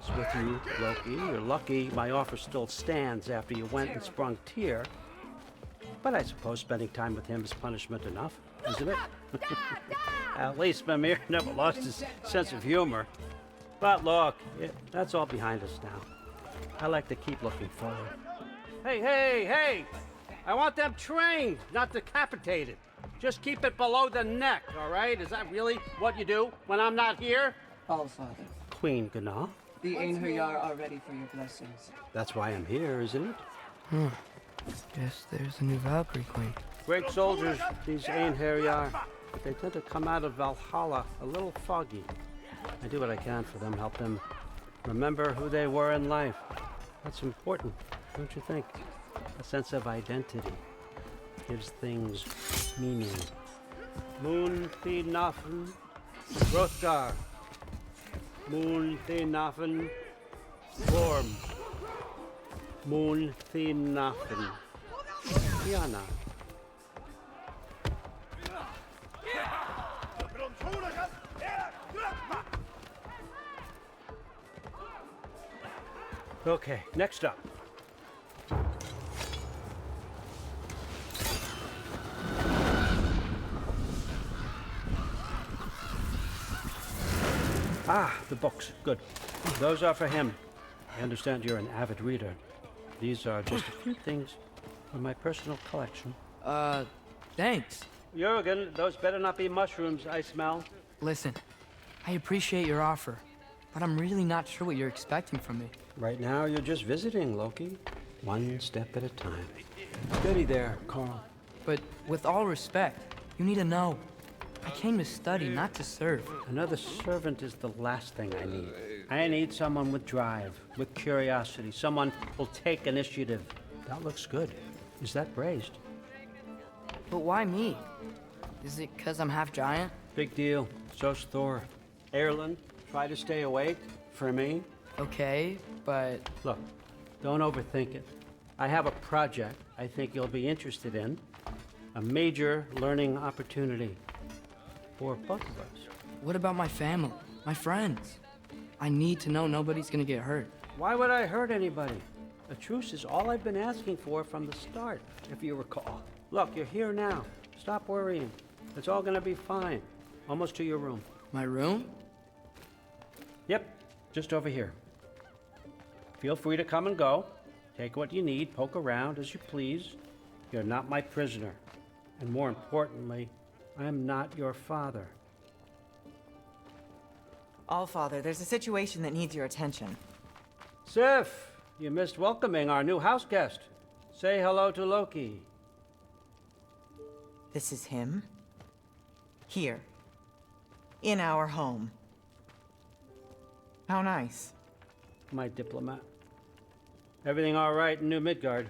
words with you, Loki. You're lucky my offer still stands after you went and sprung Tyr. But I suppose spending time with him is punishment enough, isn't it? At least Mimir never lost his sense of humor. But look, that's all behind us now. I like to keep looking forward. Hey! I want them trained, not decapitated. Just keep it below the neck, all right? Is that really what you do when I'm not here? All Father. Queen Gná. The Einherjar are ready for your blessings. That's why I'm here, isn't it? Guess there's a new Valkyrie queen. Great soldiers, these Einherjar. But they tend to come out of Valhalla a little foggy. I do what I can for them, help them remember who they were in life. That's important, don't you think? A sense of identity gives things meaning. Moon Thinafen, Hrothgar. Moon Thinafen, Worm. Moon Thinafen, Diana. Okay, next up. Ah, the books. Good. Those are for him. I understand you're an avid reader. These are just a few things from my personal collection. Thanks. Jurgen, those better not be mushrooms I smell. Listen, I appreciate your offer, but I'm really not sure what you're expecting from me. Right now, you're just visiting, Loki. One step at a time. Steady there, Carl. But with all respect, you need to know. I came to study, not to serve. Another servant is the last thing I need. I need someone with drive, with curiosity, someone who'll take initiative. That looks good. Is that braised? But why me? Is it because I'm half giant? Big deal. So's Thor. Erlen, try to stay awake for me. Okay, but... Look, don't overthink it. I have a project I think you'll be interested in. A major learning opportunity for both of us. What about my family? My friends? I need to know nobody's gonna get hurt. Why would I hurt anybody? A truce is all I've been asking for from the start, if you recall. Look, you're here now. Stop worrying. It's all gonna be fine. Almost to your room. My room? Yep, just over here. Feel free to come and go. Take what you need, poke around as you please. You're not my prisoner. And more importantly, I'm not your father. All Father, there's a situation that needs your attention. Sif, you missed welcoming our new house guest. Say hello to Loki. This is him. Here. In our home. How nice. My diplomat. Everything all right in New Midgard?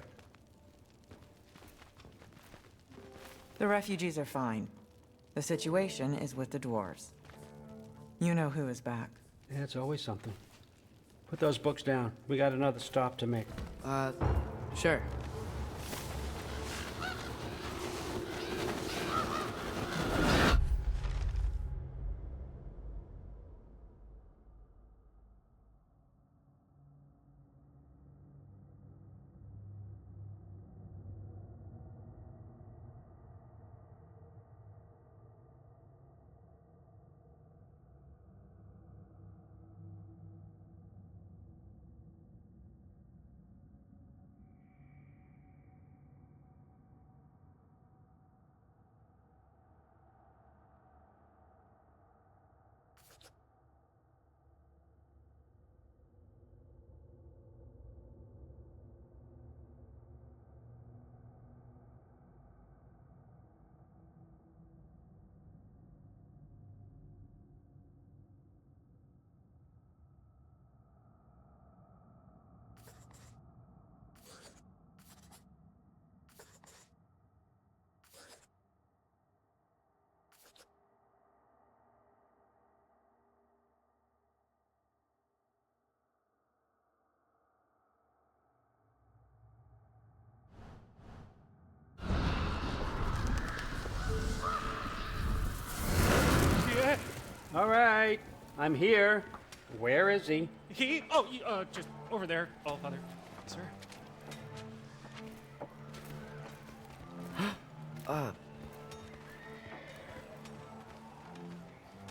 The refugees are fine. The situation is with the dwarves. You know who is back. Yeah, it's always something. Put those books down. We got another stop to make. Sure. All right, I'm here. Where is he? Just over there, All Father. Sir.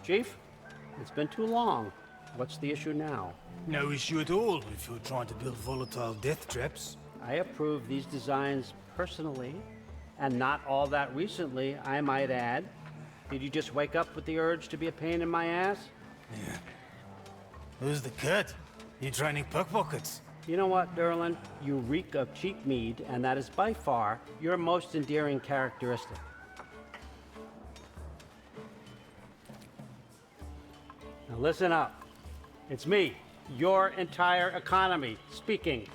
Chief, it's been too long. What's the issue now? No issue at all if you're trying to build volatile death traps. I approve these designs personally, and not all that recently, I might add. Did you just wake up with the urge to be a pain in my ass? Yeah. Who's the cut? You training pickpockets? You know what, Derlin? You reek of cheap mead, and that is by far your most endearing characteristic. Now listen up. It's me, your entire economy, speaking.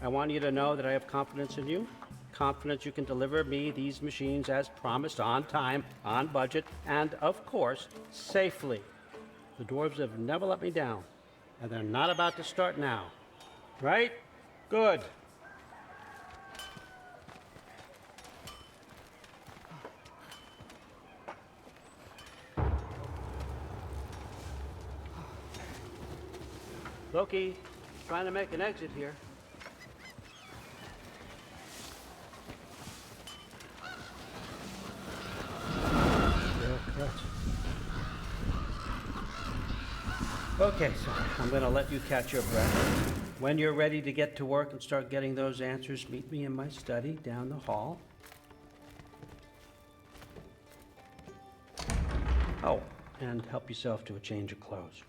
I want you to know that I have confidence in you. Confidence you can deliver me these machines as promised, on time, on budget, and of course, safely. The dwarves have never let me down, and they're not about to start now. Right? Good. Loki, trying to make an exit here. Okay, so I'm going to let you catch your breath. When you're ready to get to work and start getting those answers, meet me in my study down the hall. Oh, and help yourself to a change of clothes.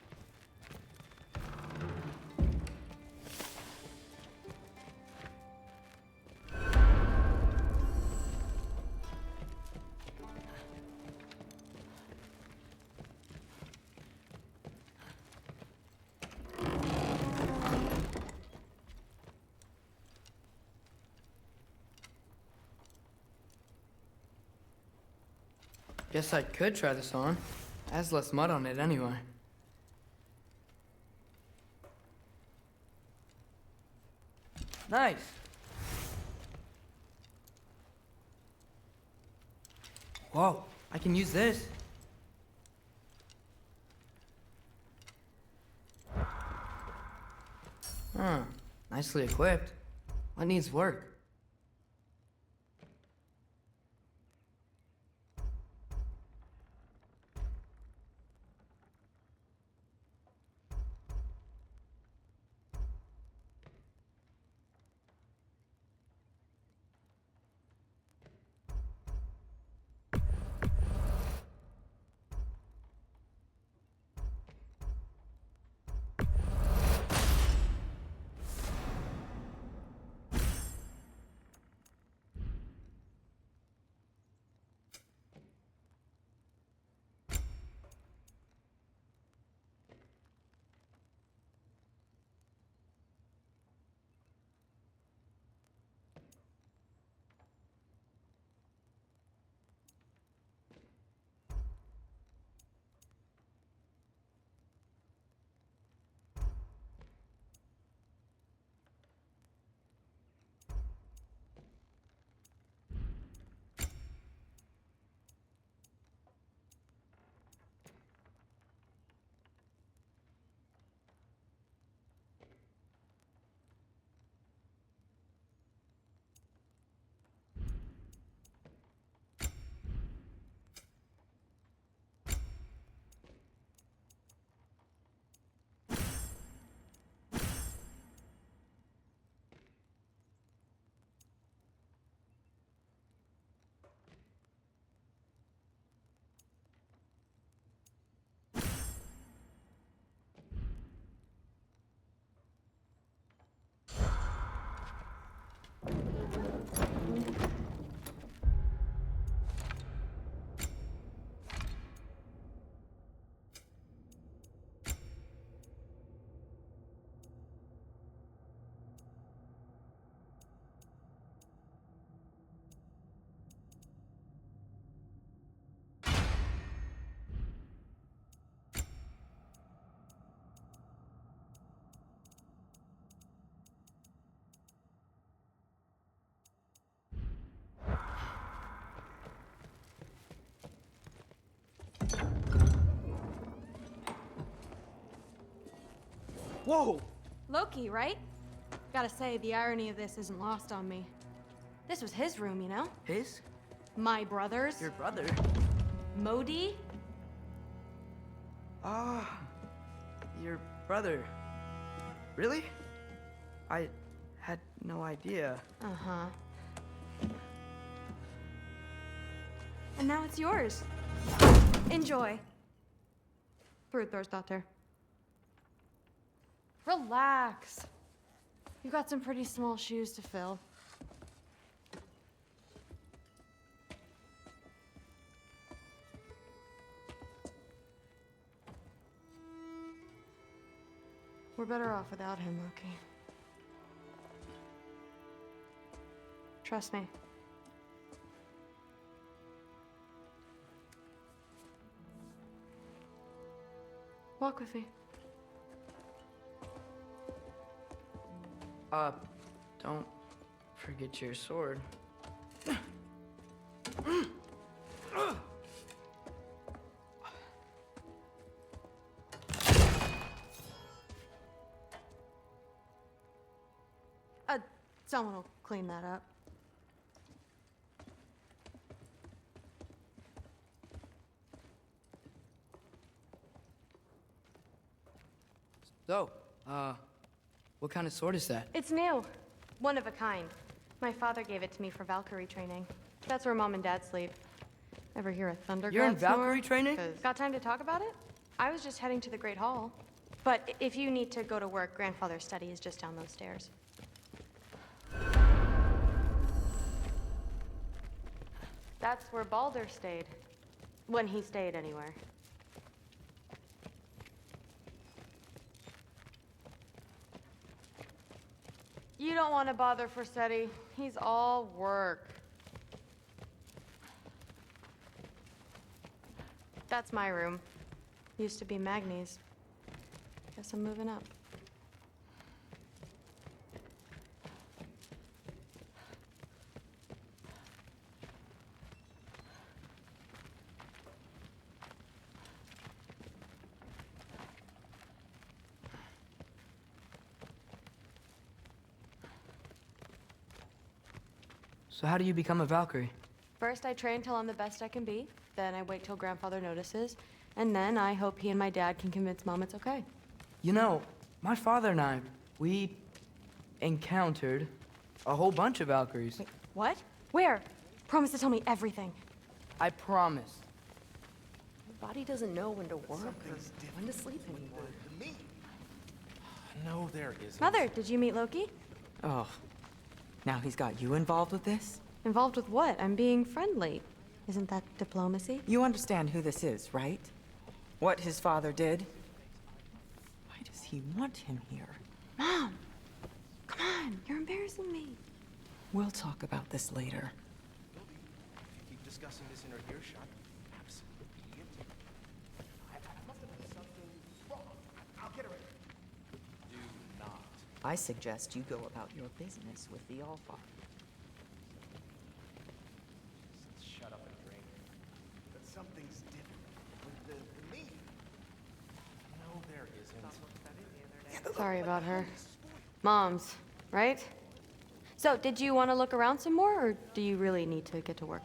Guess I could try this on. It has less mud on it anyway. Nice. Whoa, I can use this. Huh, nicely equipped. What needs work? Whoa! Loki, right? Gotta say, the irony of this isn't lost on me. This was his room, you know? His? My brother's. Your brother? Modi? Ah, your brother. Really? I had no idea. Uh-huh. And now it's yours. Enjoy. Daughter. Relax. You've got some pretty small shoes to fill. We're better off without him, Loki. Trust me. Walk with me. Don't forget your sword. Someone will clean that up. So, what kind of sword is that? It's new. One of a kind. My father gave it to me for Valkyrie training. That's where Mom and Dad sleep. Ever hear a thunder You're in god snore? Valkyrie training? Got time to talk about it? I was just heading to the Great Hall. But if you need to go to work, Grandfather's study is just down those stairs. That's where Baldur stayed. When he stayed, anywhere. You don't want to bother Forseti. He's all work. That's my room. Used to be Magni's. Guess I'm moving up. So how do you become a Valkyrie? First, I train till I'm the best I can be. Then I wait till Grandfather notices. And then I hope he and my dad can convince Mom it's okay. You know, my father and I, we encountered a whole bunch of Valkyries. Wait, what? Where? Promise to tell me everything. I promise. Your body doesn't know when to work or when to sleep anymore. No, there isn't. Mother, did you meet Loki? Oh, now he's got you involved with this? Involved with what? I'm being friendly. Isn't that diplomacy? You understand who this is, right? What his father did? Why does he want him here? Mom! Come on, you're embarrassing me. We'll talk about this later. Keep discussing this in her earshot. Absolute idiot. Must have been something wrong. I'll get her in. Do not. I suggest you go about your business with the Allfather. Shut up and drink. But something's different with the me. No, there isn't. Sorry about her. Mom's, right? So, did you want to look around some more, or do you really need to get to work?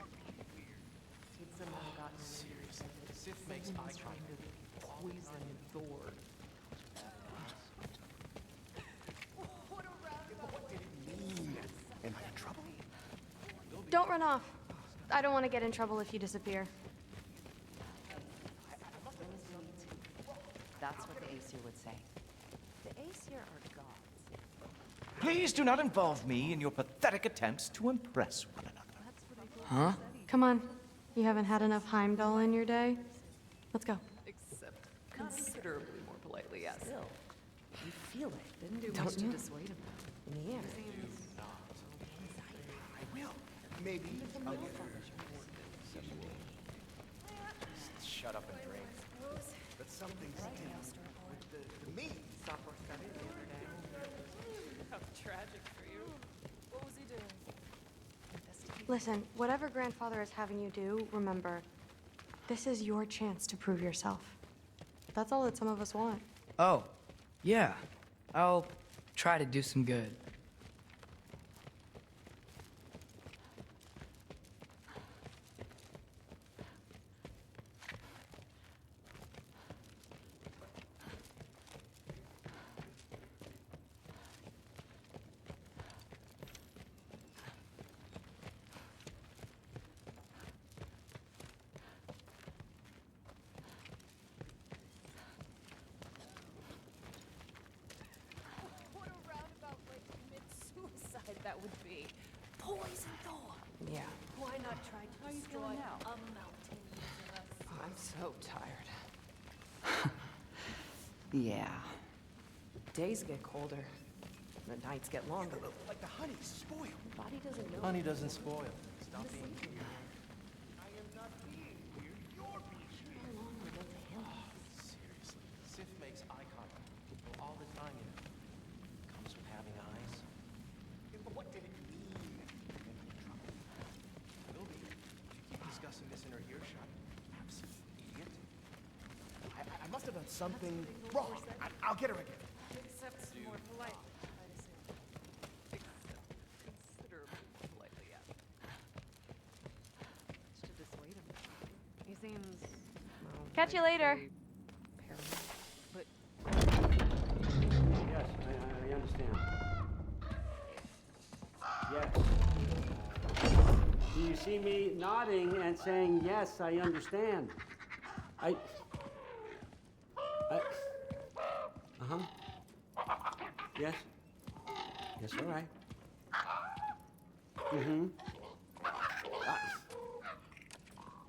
Seriously, Sif makes eye contact. Poison Thor. What did it mean? Am I in trouble? Don't run off. I don't want to get in trouble if you disappear. That's what the Aesir would say. The Aesir are gods. Please do not involve me in your pathetic attempts to impress one another. Huh? Come on. You haven't had enough Heimdall in your day? Let's go. Except considerably more politely, yes. Still, you feel it. Didn't do Don't much to you? dissuade him. In the air. I will. Maybe. I'll get her. Just shut up and drink. But something's different with the me. How tragic for you. What was he doing? Listen, whatever Grandfather is having you do, remember, this is your chance to prove yourself. That's all that some of us want. Oh, yeah. I'll try to do some good. What a roundabout way to commit suicide that would be. Poison thought. Yeah. Why not try to destroy a mountain using us? I'm so tired. Yeah. Days get colder. The nights get longer. Like the honey spoiled. Body doesn't know. Honey doesn't spoil. Stop being weird. I am not being weird. You're being weird. Seriously. Sif makes eye contact with people all the time, you know. Comes with having eyes. Yeah, but what did it mean? Will be. If you keep discussing this in her earshot. Absolute idiot. I must have done something wrong. I'll get her again. Except more polite, I'd assume. Except considerably more politely, yes. To dissuade him. He seems, well, Catch you I'd later. say paranoid. But Yes, I understand. Yes. Do you see me nodding and saying, yes, I understand? Uh-huh. Yes. Yes, all right. Mm-hmm.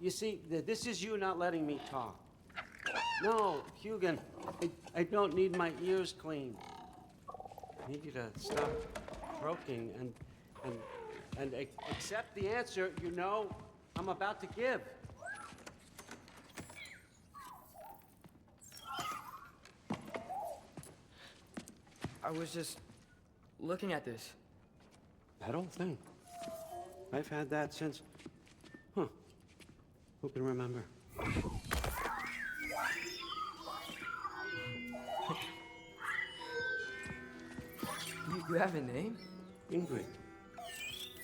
You see, this is you not letting me talk. No, Hugan, I don't need my ears cleaned. I need you to stop croaking and accept the answer you know I'm about to give. I was just looking at this. That old thing. I've had that since... Huh. Who can remember? You have a name? Ingrid.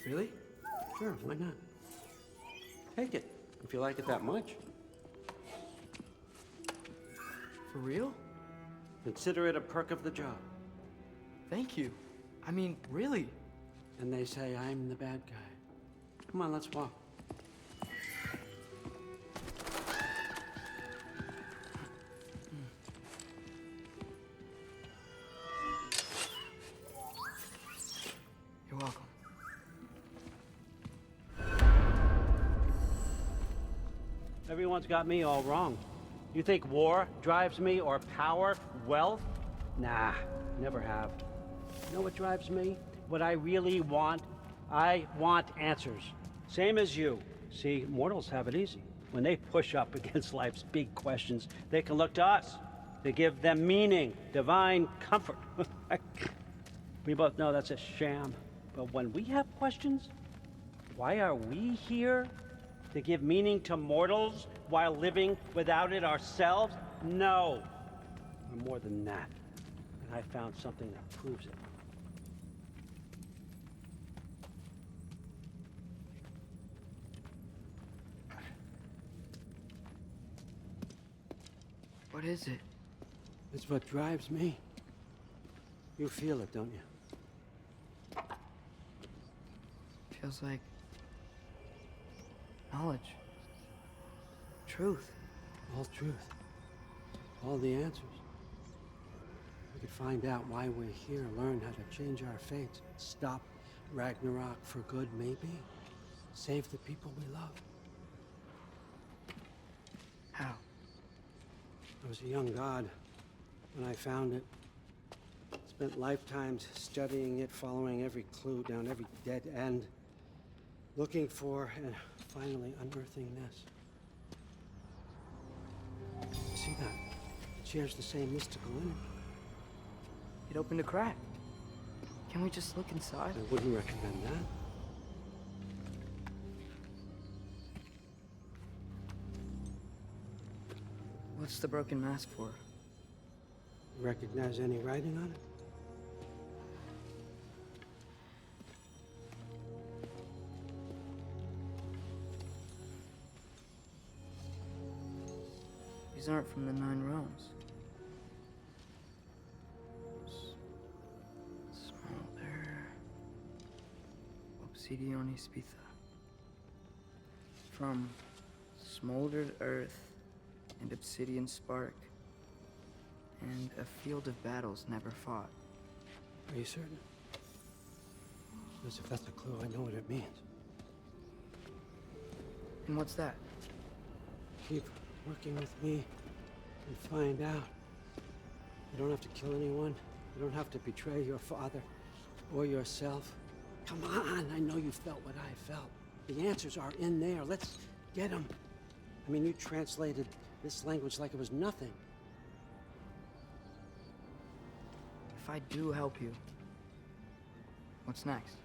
Really? Sure, why not? Take it, if you like it that much. For real? Consider it a perk of the job. Thank you. I mean, really. And they say I'm the bad guy. Come on, let's walk. You're welcome. Everyone's got me all wrong. You think war drives me, or power, wealth? Nah, never have. You know what drives me? What I really want? I want answers. Same as you. See, mortals have it easy. When they push up against life's big questions, they can look to us. They give them meaning, divine comfort. We both know that's a sham. But when we have questions, why are we here? To give meaning to mortals while living without it ourselves? No. We're more than that. And I found something that proves it. What is it? It's what drives me. You feel it, don't you? Feels like knowledge. Truth. All truth. All the answers. We could find out why we're here, learn how to change our fates, stop Ragnarok for good, maybe. Save the people we love. How? I was a young god when I found it. Spent lifetimes studying it, following every clue down every dead end, looking for and finally unearthing this. You see that? It shares the same mystical energy. It opened a crack. Can we just look inside? I wouldn't recommend that. What's the broken mask for? Recognize any writing on it? These aren't from the Nine Realms. Smolder. Obsidione Spitha. From smoldered earth and obsidian spark. And a field of battles never fought. Are you certain? Because if that's a clue, I know what it means. And what's that? Keep working with me and find out. You don't have to kill anyone. You don't have to betray your father or yourself. Come on, I know you felt what I felt. The answers are in there. Let's get them. I mean, you translated this language like it was nothing. If I do help you, what's next?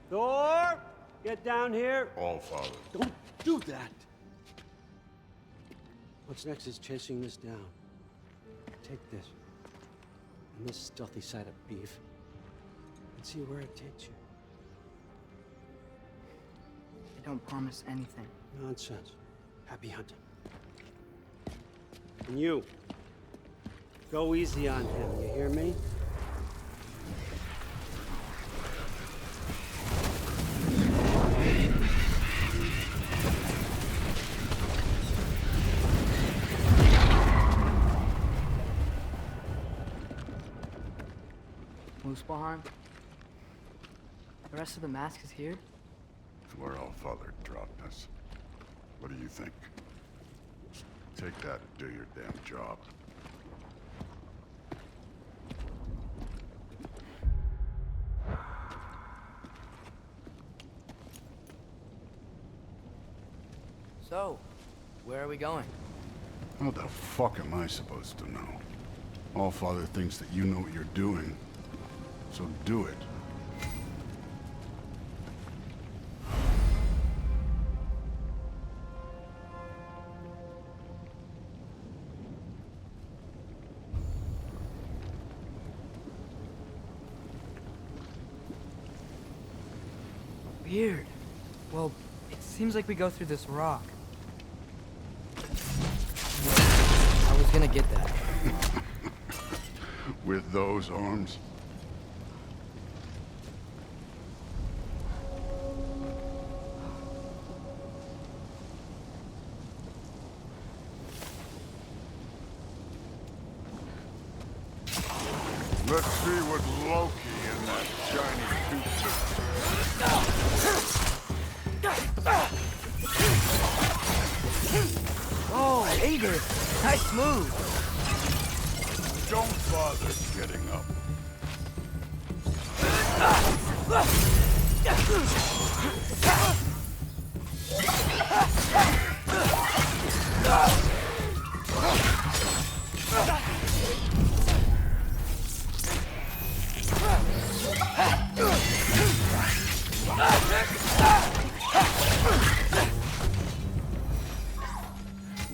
Thor! Get down here! All Father. Don't do that! What's next is chasing this down. Take this, and this stealthy side of beef, and see where it takes you. I don't promise anything. Nonsense. Happy hunting. And you, go easy on him, you hear me? Muspelheim? The rest of the mask is here? It's where All Father dropped us. What do you think? Take that and do your damn job. So, where are we going? How the fuck am I supposed to know? All Father thinks that you know what you're doing, so do it. Weird. Well, it seems like we go through this rock. I was gonna get that. With those arms? Let's see what Loki and that shiny Oh, Ager! Nice move! Don't bother getting up.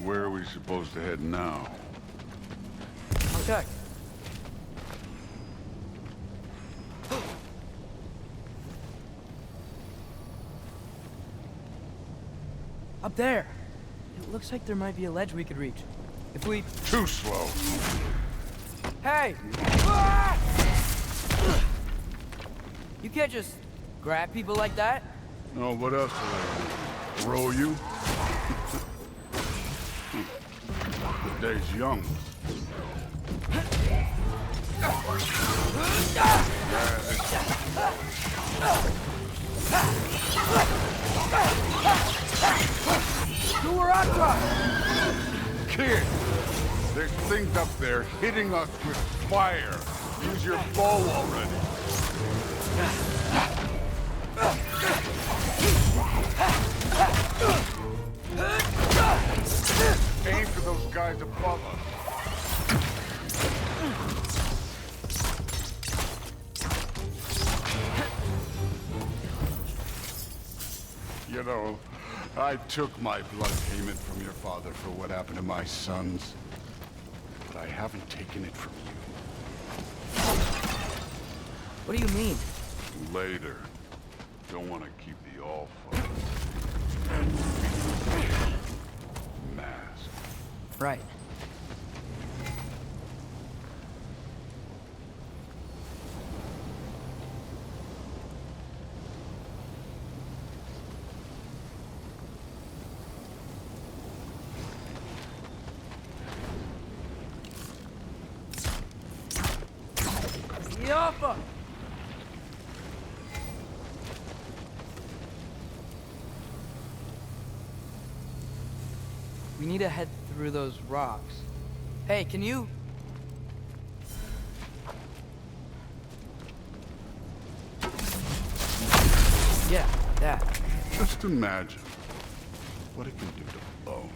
Where are we supposed to head now? Okay. Up there! It looks like there might be a ledge we could reach. If we... Too slow. Hey! You can't just grab people like that. Oh, what else do I do? Throw you? The day's young. Kid, there's things up there hitting us with fire. Use your bow already. Aim for those guys above us. You know, I took my blood payment from your father for what happened to my sons. But I haven't taken it from you. What do you mean? Later. Don't want to keep the All-Father. Mask. Right. We need to head through those rocks. Hey, can you... Yeah, that. Just imagine what it can do to bone.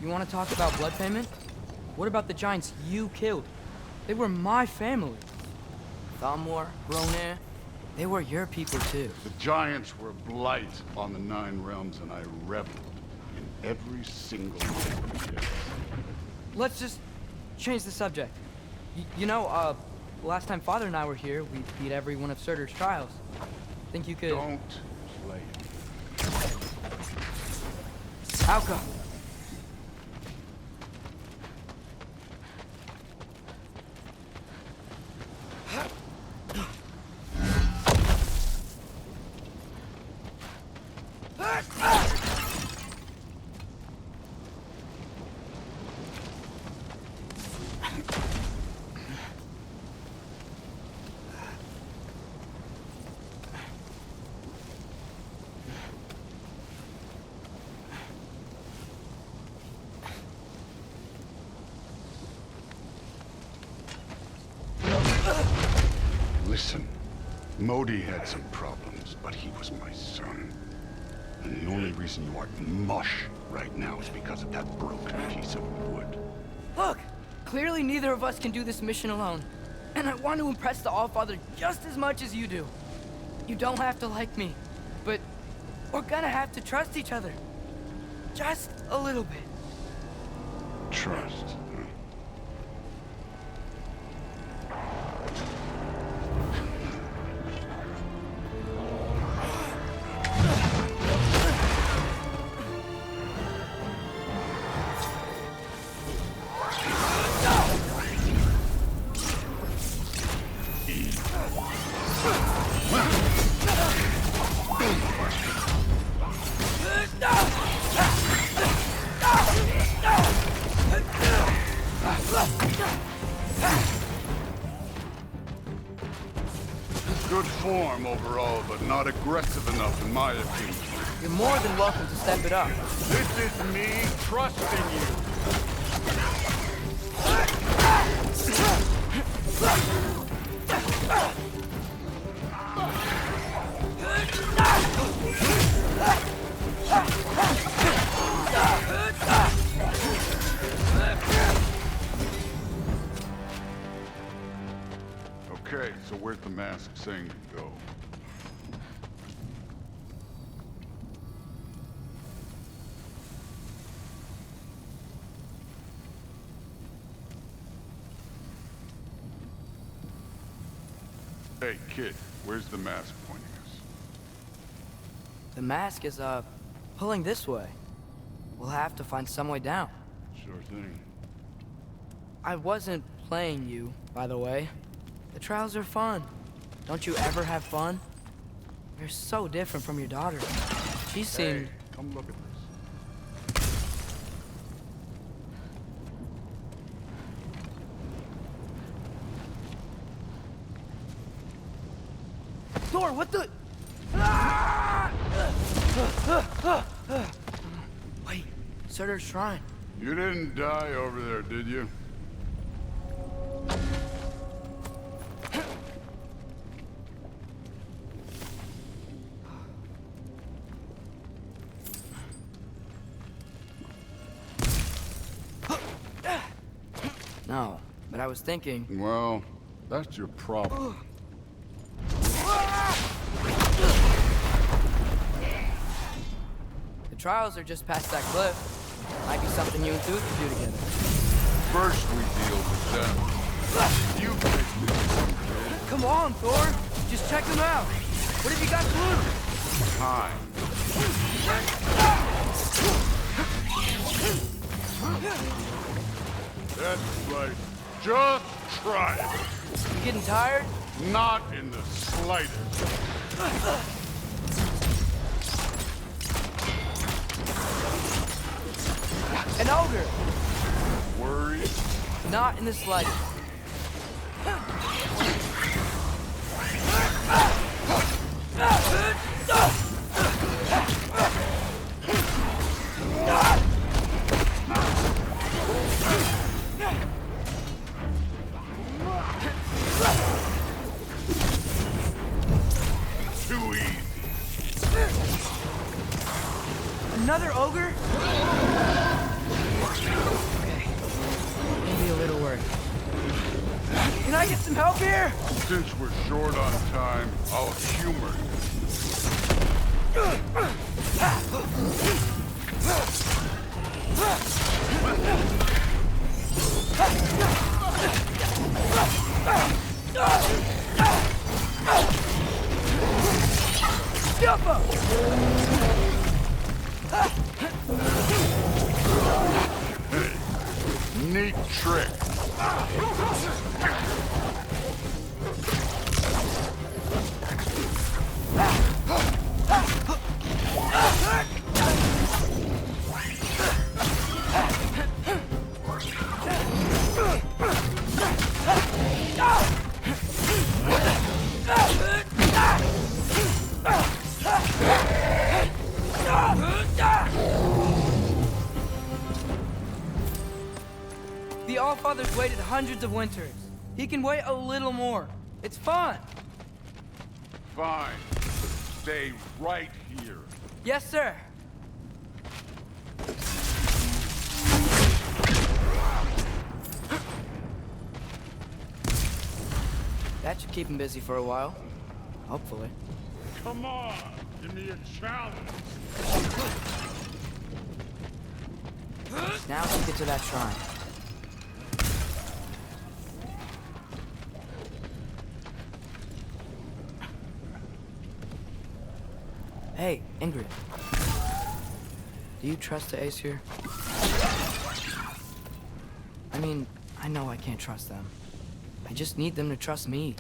You want to talk about blood payment? What about the giants you killed? They were my family. Thamor, Ronar, they were your people too. The giants were blight on the 9 realms, and I reveled in every single one of them. Let's just change the subject. You know, last time Father and I were here, we beat every one of Surtur's trials. Think you could... Don't play. How come? Listen, Modi had some problems, but he was my son. And the only reason you aren't mush right now is because of that broken piece of wood. Look! Clearly neither of us can do this mission alone. And I want to impress the Allfather just as much as you do. You don't have to like me, but we're gonna have to trust each other. Just a little bit. Trust. Good form overall, but not aggressive enough in my opinion. You're more than welcome to step it up. This is me trusting you. Okay, so where's the mask saying to go? Hey, kid, where's the mask pointing us? The mask is, pulling this way. We'll have to find some way down. Sure thing. I wasn't playing you, by the way. The trials are fun. Don't you ever have fun? You're so different from your daughter. She seemed... Hey, come look at this. Thor, what the... Wait, Surtur's shrine. You didn't die over there, did you? No, but I was thinking... Well, that's your problem. The trials are just past that cliff. Might be something you and Tooth can do together. First we deal with them. You pick this. Come on, Thor! Just check them out! What have you got to lose? Time. That's right. Just try it. You getting tired? Not in the slightest. An ogre! Worried? Not in the slightest. Another ogre? Okay. Maybe a little worried. Can I get some help here? Since we're short on time, I'll humor you. Neat trick. The Allfather's waited hundreds of winters. He can wait a little more. It's fun. Fine. Stay right here. Yes, sir. That should keep him busy for a while. Hopefully. Come on, give me a challenge. Now let's get to that shrine. Hey, Ingrid. Do you trust the Ace here? I mean, I know I can't trust them. I just need them to trust me.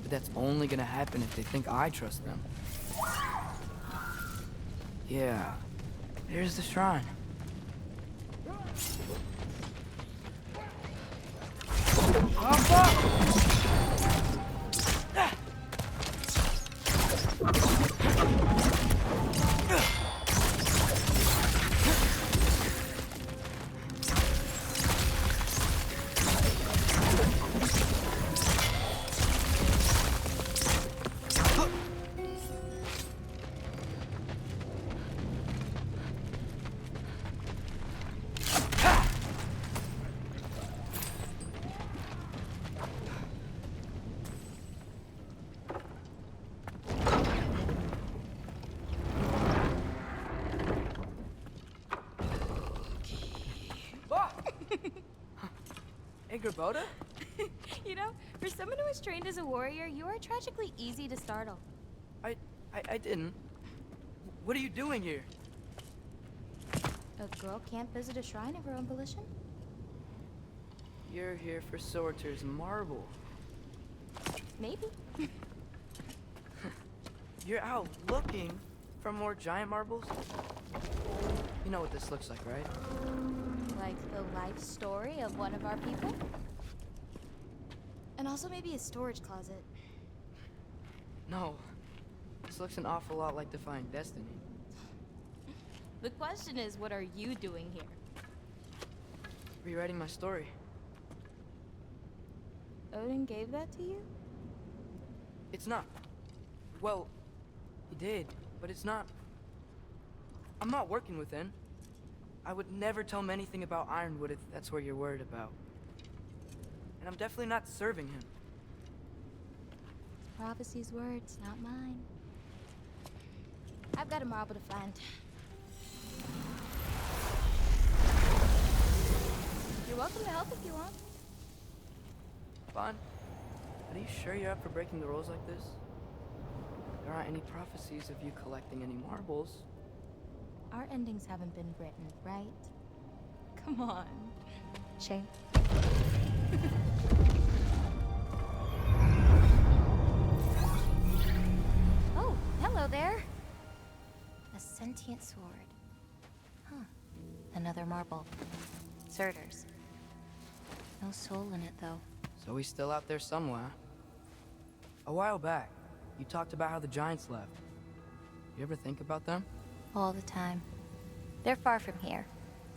But that's only gonna happen if they think I trust them. Yeah, there's the shrine. Hop up! Hey, Grabota? You know, for someone who was trained as a warrior, you are tragically easy to startle. I didn't. What are you doing here? A girl can't visit a shrine of her own volition? You're here for Sorter's marble. Maybe. You're out looking for more giant marbles? You know what this looks like, right? Like the life story of one of our people? And also maybe a storage closet. No. This looks an awful lot like Defying Destiny. The question is, what are you doing here? Rewriting my story. Odin gave that to you? It's not. Well, he did, but it's not. I'm not working with him. I would never tell him anything about Ironwood if that's what you're worried about. And I'm definitely not serving him. Prophecy's words, not mine. I've got a marble to find. You're welcome to help if you want. Fine. But are you sure you're up for breaking the rules like this? There aren't any prophecies of you collecting any marbles. Our endings haven't been written, right? Come on. Shay. Oh, hello there. A sentient sword. Huh. Another marble. Surters. No soul in it, though. So he's still out there somewhere. A while back, you talked about how the giants left. You ever think about them? All the time. They're far from here.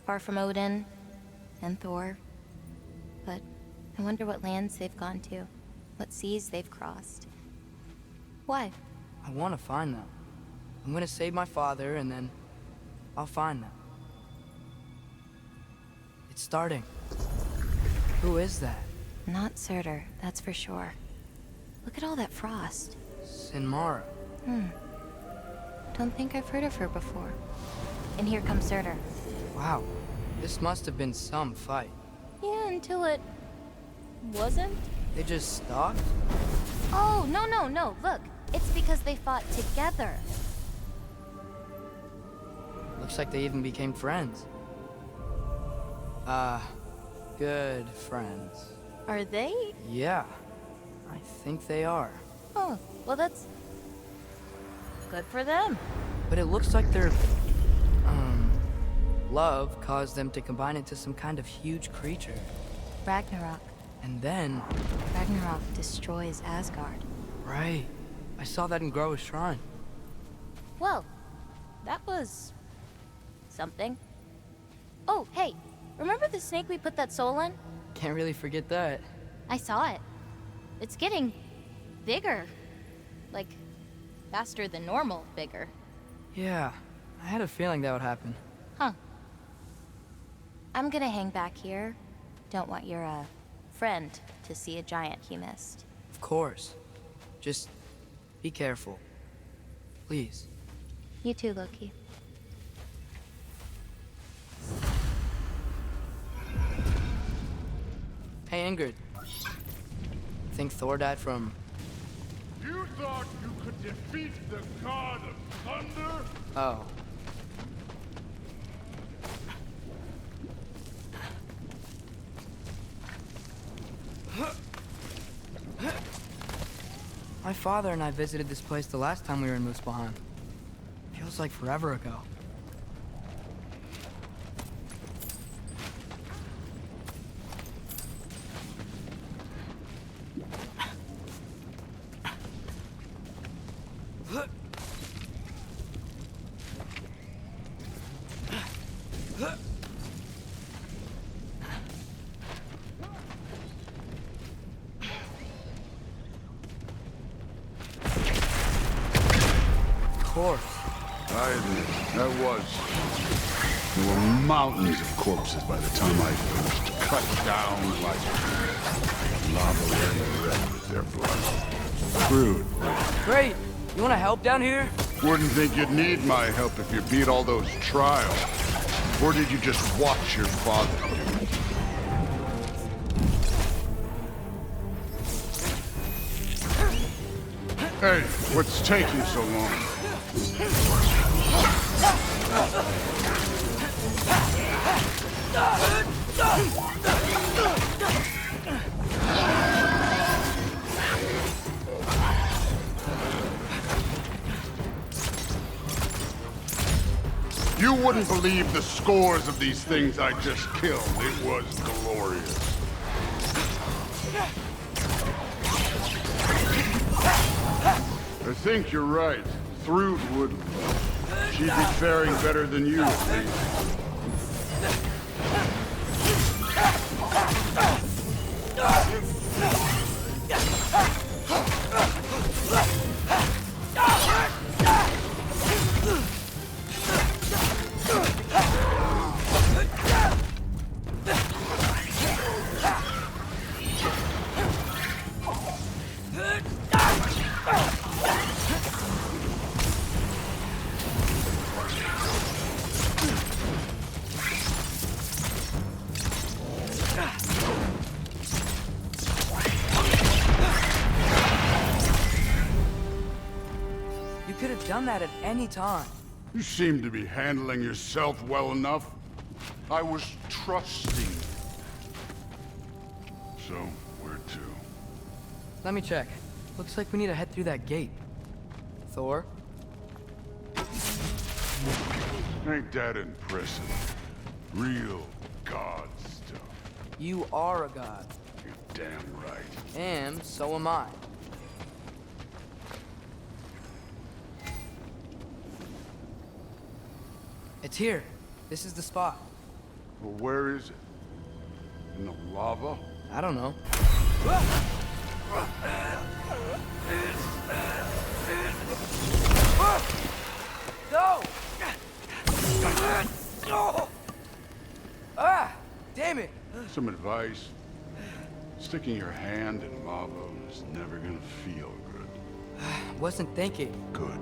Far from Odin and Thor. But I wonder what lands they've gone to. What seas they've crossed. Why? I want to find them. I'm gonna save my father and then I'll find them. It's starting. Who is that? Not Surtur, that's for sure. Look at all that frost. Sinmara. Don't think I've heard of her before. And here comes Surtur. Wow. This must have been some fight. Yeah, until it... wasn't? They just stopped? Oh, no. Look, it's because they fought together. Looks like they even became friends. Good friends. Are they? Yeah, I think they are. Oh, well that's... good for them. But it looks like their, love caused them to combine into some kind of huge creature. Ragnarok. And then... Ragnarok destroys Asgard. Right. I saw that in Groa's shrine. Well, that was... something. Oh, hey, remember the snake we put that soul in? Can't really forget that. I saw it. It's getting... bigger. Like, faster than normal bigger. Yeah, I had a feeling that would happen. Huh. I'm gonna hang back here. Don't want your, friend to see a giant he missed. Of course. Just be careful. Please. You too, Loki. Hey, Ingrid. Think Thor died from... You thought you could defeat the god of thunder? Oh. My father and I visited this place the last time we were in Muspelheim. Feels like forever ago. I admit, that was. There were mountains of corpses by the time I finished, cut down like lava ran red with their blood. Crude. Great! You wanna help down here? Wouldn't think you'd need my help if you beat all those trials. Or did you just watch your father do it? Hey, what's taking so long? You wouldn't believe the scores of these things I just killed. It was glorious. I think you're right. Thrud wouldn't. She'd be faring better than you, at least. Done that at any time. You seem to be handling yourself well enough. I was trusting. So, where to? Let me check. Looks like we need to head through that gate. Thor? Ain't that impressive? Real god stuff. You are a god. You're damn right. And so am I. It's here. This is the spot. Well, where is it? In the lava? I don't know. Go! Oh! Ah! Damn it! Some advice. Sticking your hand in lava is never gonna feel good. Wasn't thinking. Good.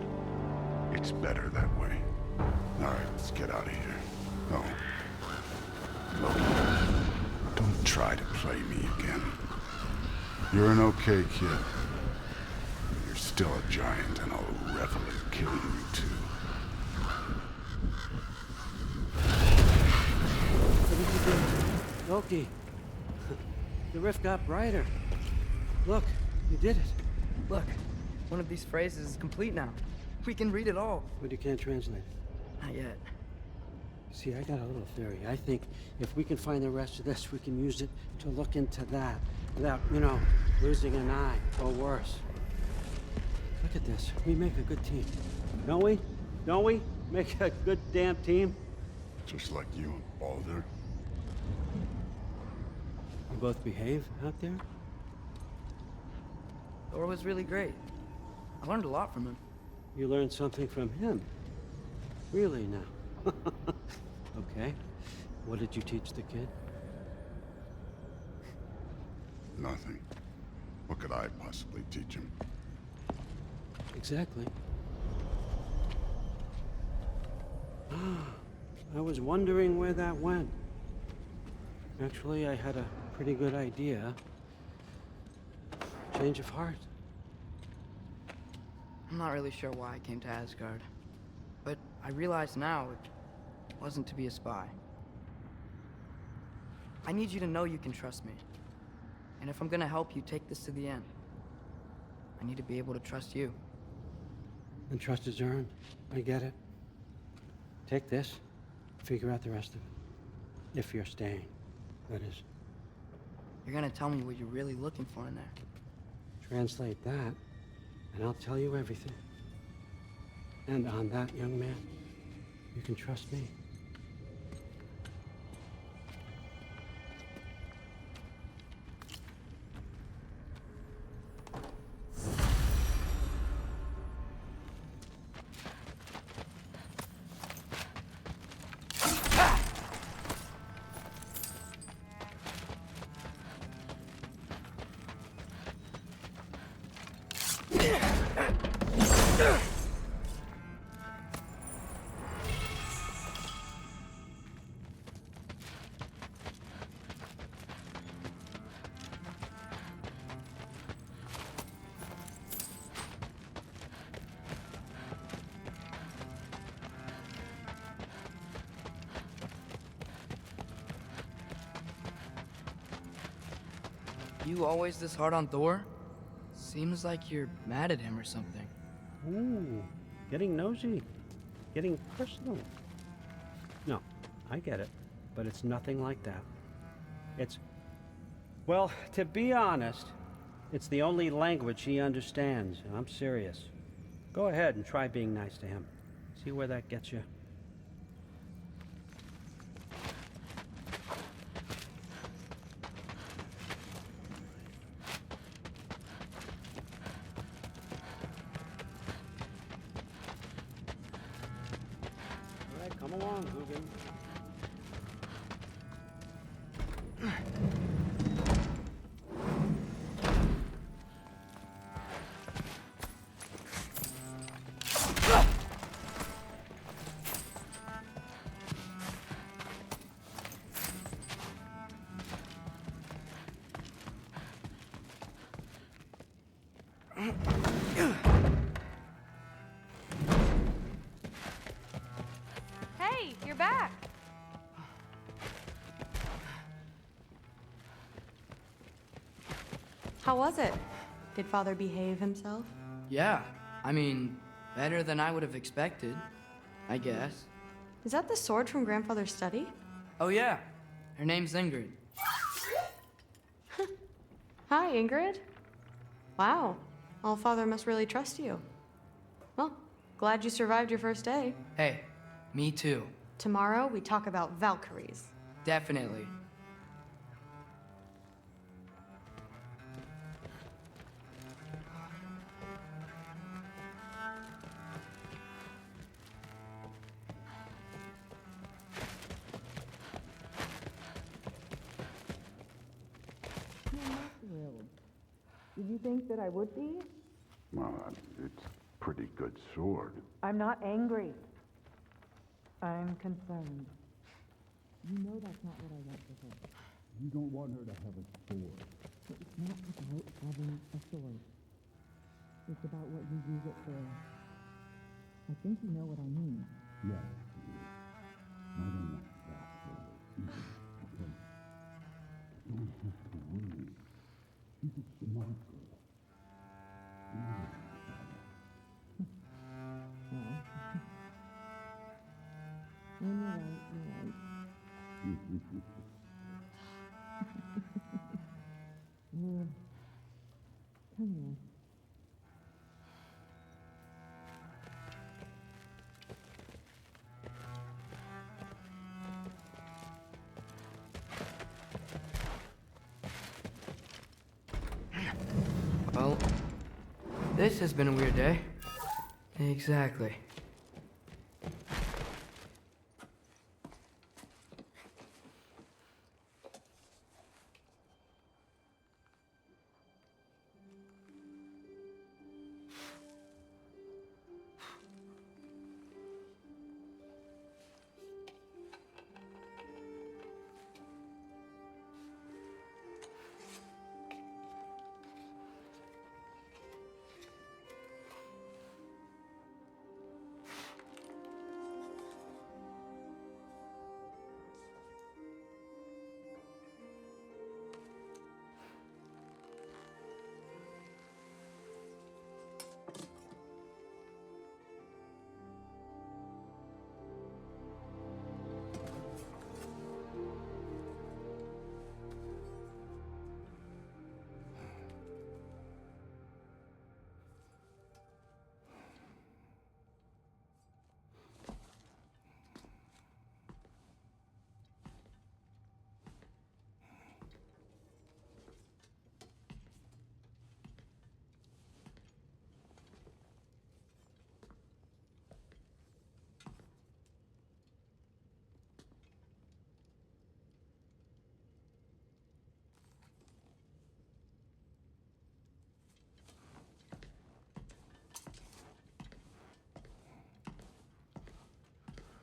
It's better that way. Alright, let's get out of here. Oh. Loki, don't try to play me again. You're an okay kid. You're still a giant, and I'll revel in killing you too. What did you do? Loki. The rift got brighter. Look, you did it. Look, one of these phrases is complete now. We can read it all. But you can't translate it. Not yet. See, I got a little theory. I think if we can find the rest of this, we can use it to look into that without, you know, losing an eye or worse. Look at this. We make a good team. Don't we? Don't we? Make a good damn team? Just like you and Baldur. We both behave out there? Thor was really great. I learned a lot from him. You learned something from him? Really now? Okay. What did you teach the kid? Nothing. What could I possibly teach him? Exactly. I was wondering where that went. Actually, I had a pretty good idea. Change of heart. I'm not really sure why I came to Asgard. But I realize now it wasn't to be a spy. I need you to know you can trust me. And if I'm gonna help you take this to the end, I need to be able to trust you. And trust is earned. I get it. Take this, figure out the rest of it. If you're staying, that is. You're gonna tell me what you're really looking for in there. Translate that, and I'll tell you everything. And on that, young man, you can trust me. You always this hard on Thor? Seems like you're mad at him or something. Ooh, getting nosy. Getting personal. No, I get it. But it's nothing like that. It's... Well, to be honest, it's the only language he understands, and I'm serious. Go ahead and try being nice to him. See where that gets you. All right, come along, Hugin. Hey, you're back. How was it? Did Father behave himself? Yeah, I mean, better than I would have expected, I guess. Is that the sword from Grandfather's study? Oh yeah, her name's Ingrid. Hi, Ingrid. Wow, All-Father must really trust you. Well, glad you survived your first day. Hey, me too. Tomorrow, we talk about Valkyries. Definitely. Did you think that I would be? Well, it's a pretty good sword. I'm not angry. I'm concerned. You know that's not what I want for her. You don't want her to have a sword. It's not about having a sword. It's about what you use it for. I think you know what I mean. Yes. I don't want that sword either. Okay? You don't have to worry. She's a smart girl. When you're right, you're right. Come here. Well, this has been a weird day. Exactly.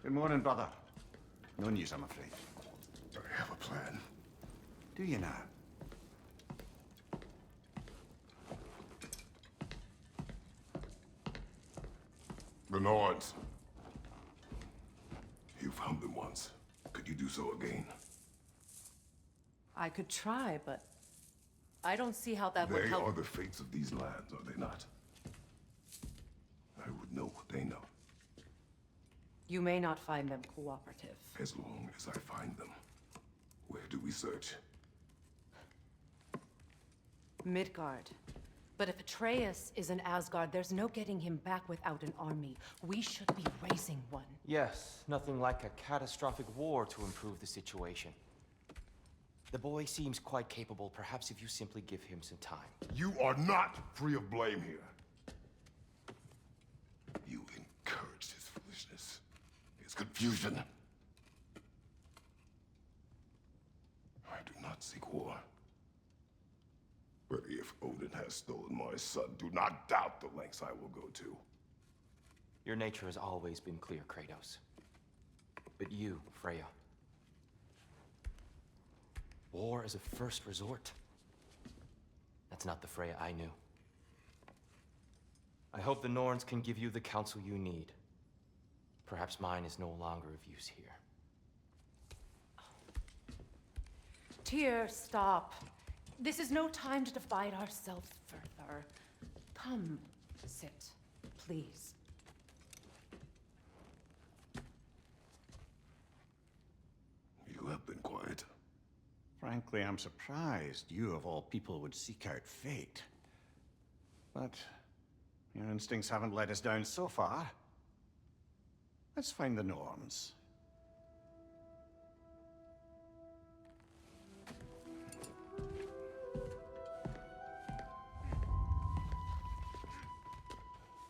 Good morning, brother. No news, I'm afraid. I have a plan. Do you now? The Nords. You found them once. Could you do so again? I could try, but I don't see how that would They help. are the fates of these lands, are they not? I would know what they know. You may not find them cooperative. As long as I find them. Where do we search? Midgard. But if Atreus is in Asgard, there's no getting him back without an army. We should be raising one. Yes, nothing like a catastrophic war to improve the situation. The boy seems quite capable. Perhaps if you simply give him some time. You are not free of blame here. You encouraged his foolishness, his confusion. I do not seek war. But if Odin has stolen my son, do not doubt the lengths I will go to. Your nature has always been clear, Kratos. But you, Freya. War is a first resort. That's not the Freya I knew. I hope the Norns can give you the counsel you need. Perhaps mine is no longer of use here. Tyr, stop. This is no time to divide ourselves further. Come, sit, please. You have been quiet. Frankly, I'm surprised you, of all people, would seek out fate. But your instincts haven't let us down so far. Let's find the Norns.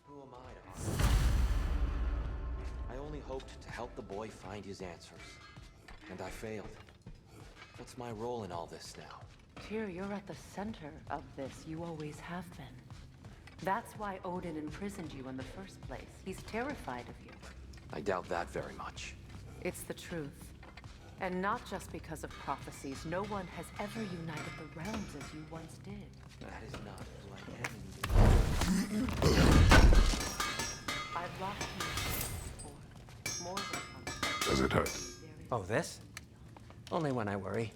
Who am I to argue? I only hoped to help the boy find his answers. And I failed. What's my role in all this now? Tyr, you're at the center of this. You always have been. That's why Odin imprisoned you in the first place. He's terrified of you. I doubt that very much. It's the truth. And not just because of prophecies. No one has ever united the realms as you once did. That is not like I've lost you before. More than once. Does it hurt? Oh, this? Only when I worry.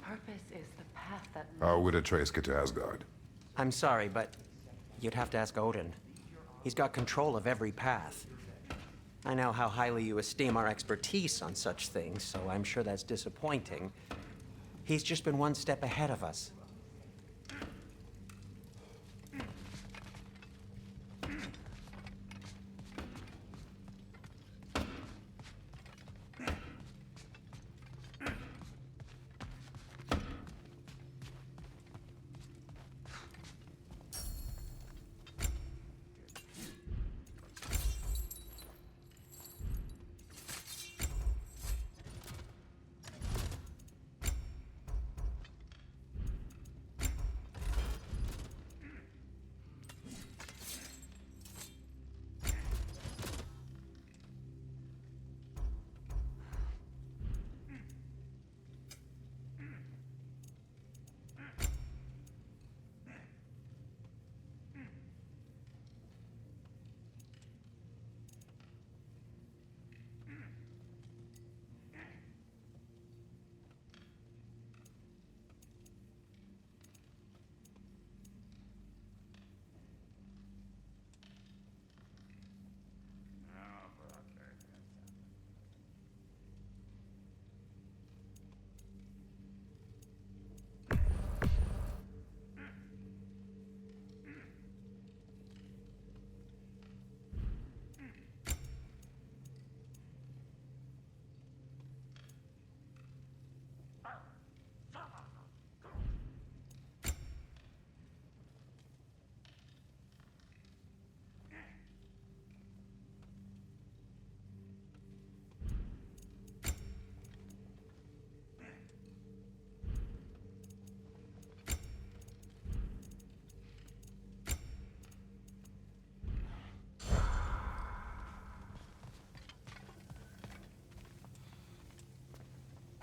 Purpose is the path that How would Atreus get to Asgard? I'm sorry, but you'd have to ask Odin. He's got control of every path. I know how highly you esteem our expertise on such things, so I'm sure that's disappointing. He's just been one step ahead of us.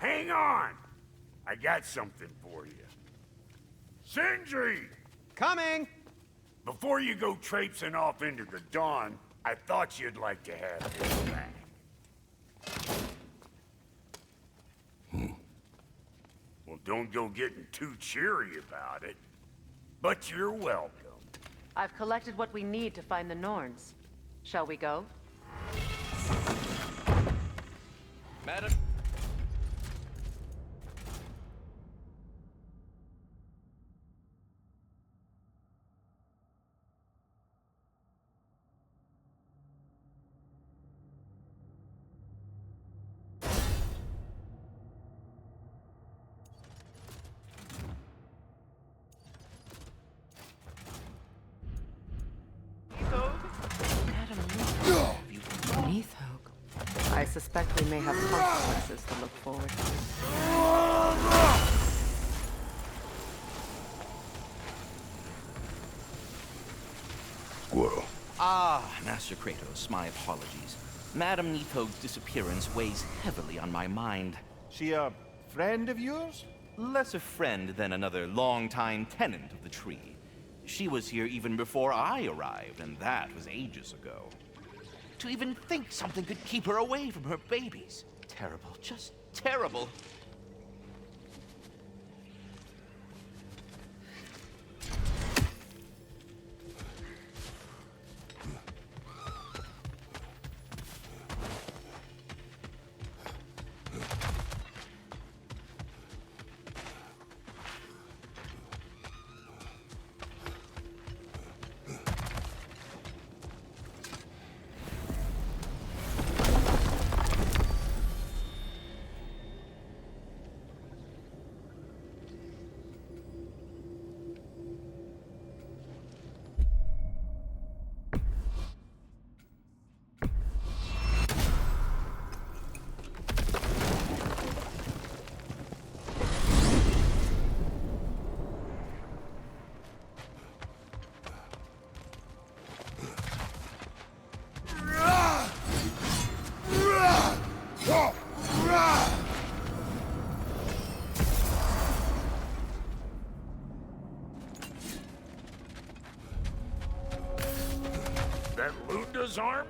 Hang on! I got something for you. Sindri! Coming! Before you go traipsing off into the dawn, I thought you'd like to have this back. Well, don't go getting too cheery about it. But you're welcome. I've collected what we need to find the Norns. Shall we go? Madam. I suspect we may have consequences to look forward to. Squirrel. Ah, Master Kratos, my apologies. Madame Nithog's disappearance weighs heavily on my mind. She a friend of yours? Less a friend than another longtime tenant of the tree. She was here even before I arrived, and that was ages ago. To even think something could keep her away from her babies. Terrible, just terrible.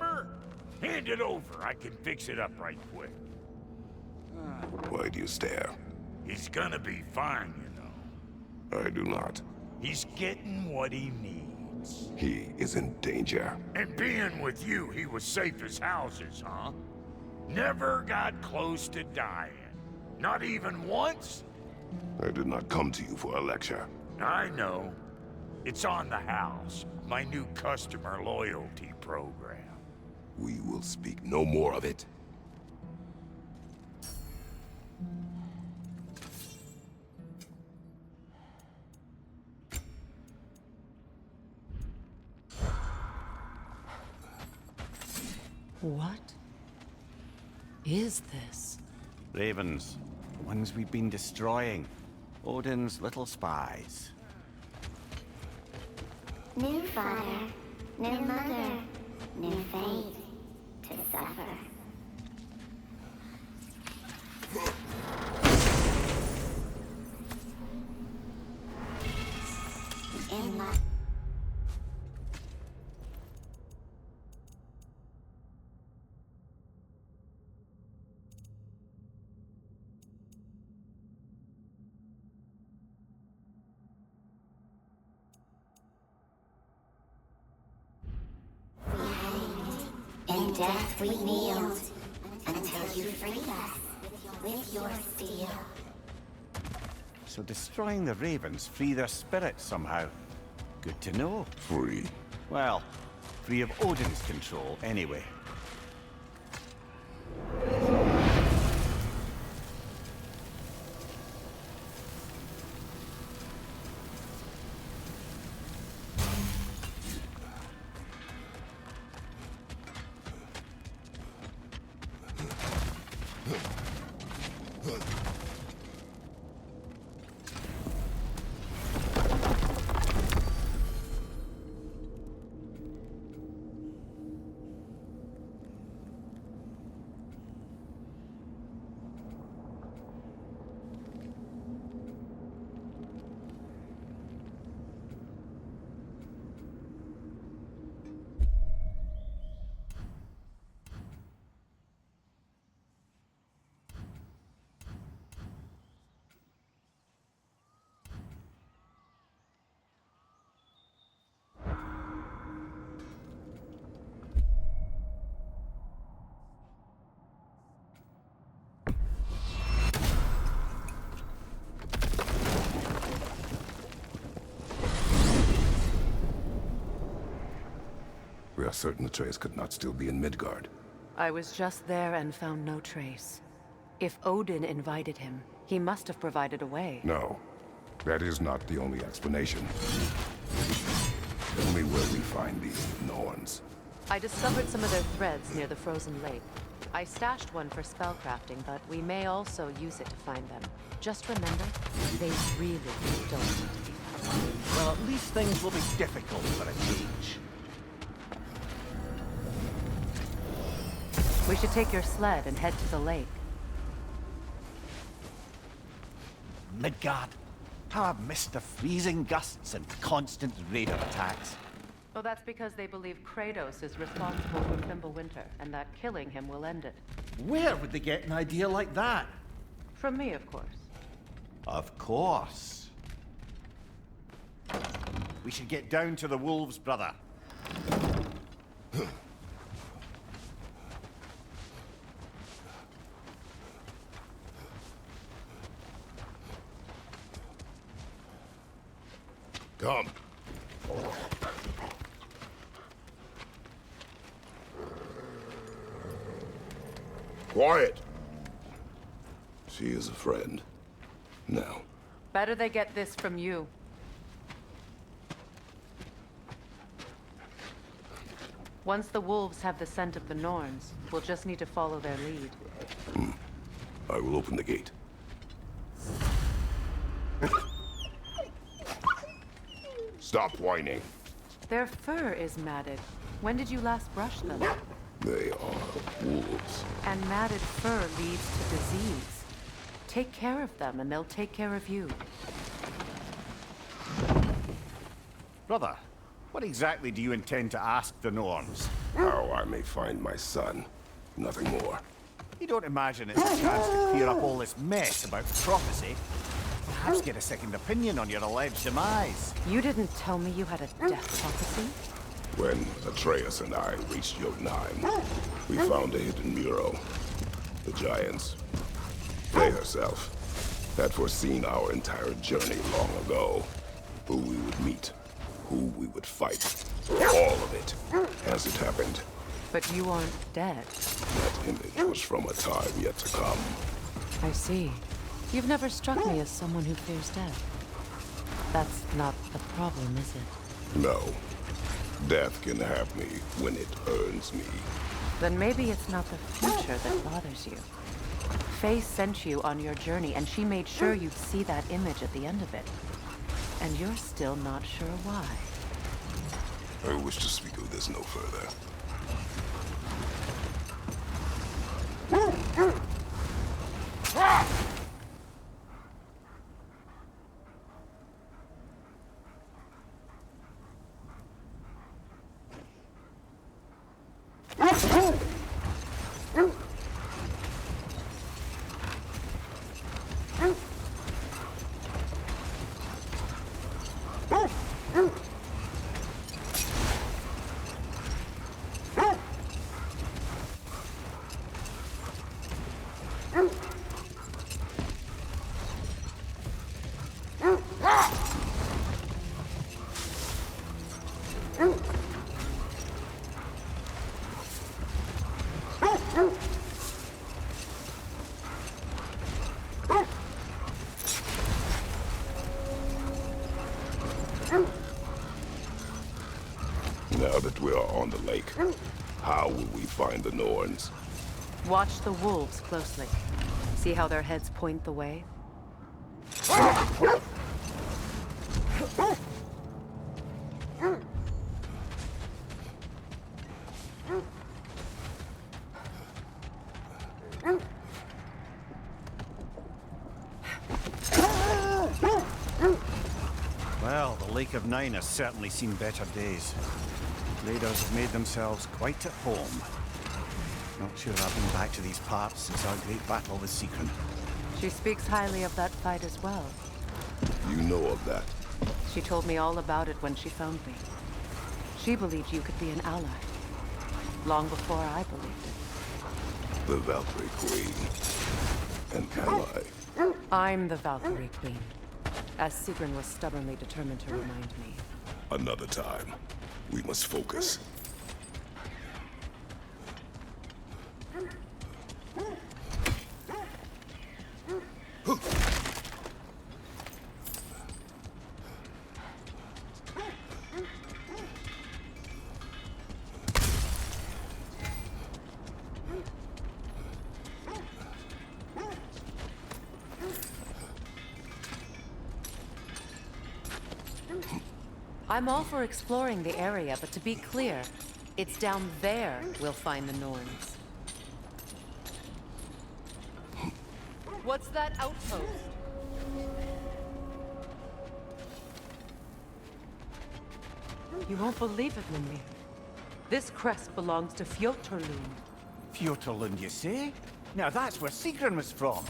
armor? Hand it over. I can fix it up right quick. Why do you stare? He's gonna be fine, you know. I do not. He's getting what he needs. He is in danger. And being with you, he was safe as houses, huh? Never got close to dying. Not even once? I did not come to you for a lecture. I know. It's on the house. My new customer loyalty program. We will speak no more of it. What is this? Ravens. The ones we've been destroying. Odin's little spies. New father, new mother, new fate to suffer. In life. In death we kneeled, until you freed us with your steel. So destroying the ravens free their spirits somehow. Good to know. Free? Well, free of Odin's control, anyway. We are certain Atreus could not still be in Midgard. I was just there and found no trace. If Odin invited him, he must have provided a way. No, that is not the only explanation. Tell me where we find these Norns. I discovered some of their threads near the frozen lake. I stashed one for spellcrafting, but we may also use it to find them. Just remember, they really don't want to be found. Well, at least things will be difficult for a change. We should take your sled and head to the lake. Midgard. How I've missed the freezing gusts and constant raider attacks. Well, that's because they believe Kratos is responsible for Fimbulwinter, and that killing him will end it. Where would they get an idea like that? From me, of course. Of course. We should get down to the wolves, brother. Come. Quiet. She is a friend. Now. Better they get this from you. Once the wolves have the scent of the Norns, we'll just need to follow their lead. I will open the gate. Stop whining. Their fur is matted. When did you last brush them? They are wolves. And matted fur leads to disease. Take care of them, and they'll take care of you. Brother, What exactly do you intend to ask the Norns? How I may find my son. Nothing more. You don't imagine it's a chance to clear up all this mess about prophecy? Perhaps get a second opinion on your alleged demise. You didn't tell me you had a death prophecy? When Atreus and I reached Jotunheim, we found a hidden mural. The Giants, they herself, had foreseen our entire journey long ago. Who we would meet, who we would fight, all of it, as it happened. But you aren't dead. That image was from a time yet to come. I see. You've never struck me as someone who fears death. That's not the problem, is it? No. Death can have me when it earns me. Then maybe it's not the future that bothers you. Faye sent you on your journey, and she made sure you'd see that image at the end of it. And you're still not sure why. I wish to speak of this no further. Now that we are on the lake, how will we find the Norns? Watch the wolves closely. See how their heads point the way? Well, the Lake of Nine has certainly seen better days. Raiders have made themselves quite at home. Not sure I've been back to these parts since our great battle with Secret. She speaks highly of that fight as well. You know of that? She told me all about it when she phoned me. She believed you could be an ally. Long before I believed it. The Valkyrie Queen. An ally. I'm the Valkyrie Queen. As Sigrun was stubbornly determined to remind me. Another time. We must focus. I'm all for exploring the area, but to be clear, it's down there we'll find the Norns. What's that outpost? You won't believe it, Mimir. This crest belongs to Fjotorlund. Fjotorlund, you say? Now that's where Sigrun was from.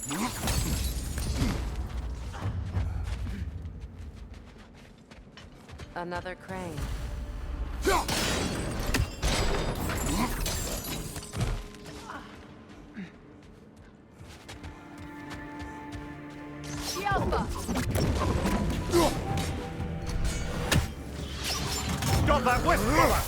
Another crane. Stop that whisk, brother!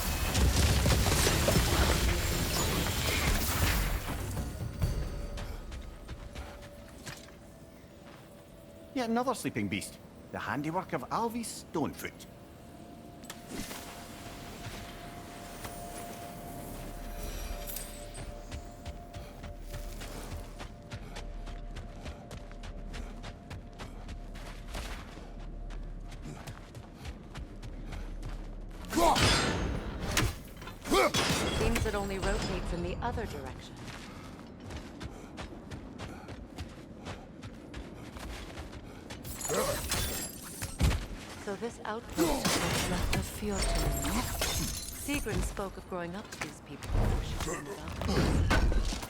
Yet another sleeping beast. The handiwork of Alvi Stonefoot. Seems it only rotates in the other direction. So this outpost is what's left of Fjordland. Sigrun spoke of growing up with these people before she joined the Valkyries.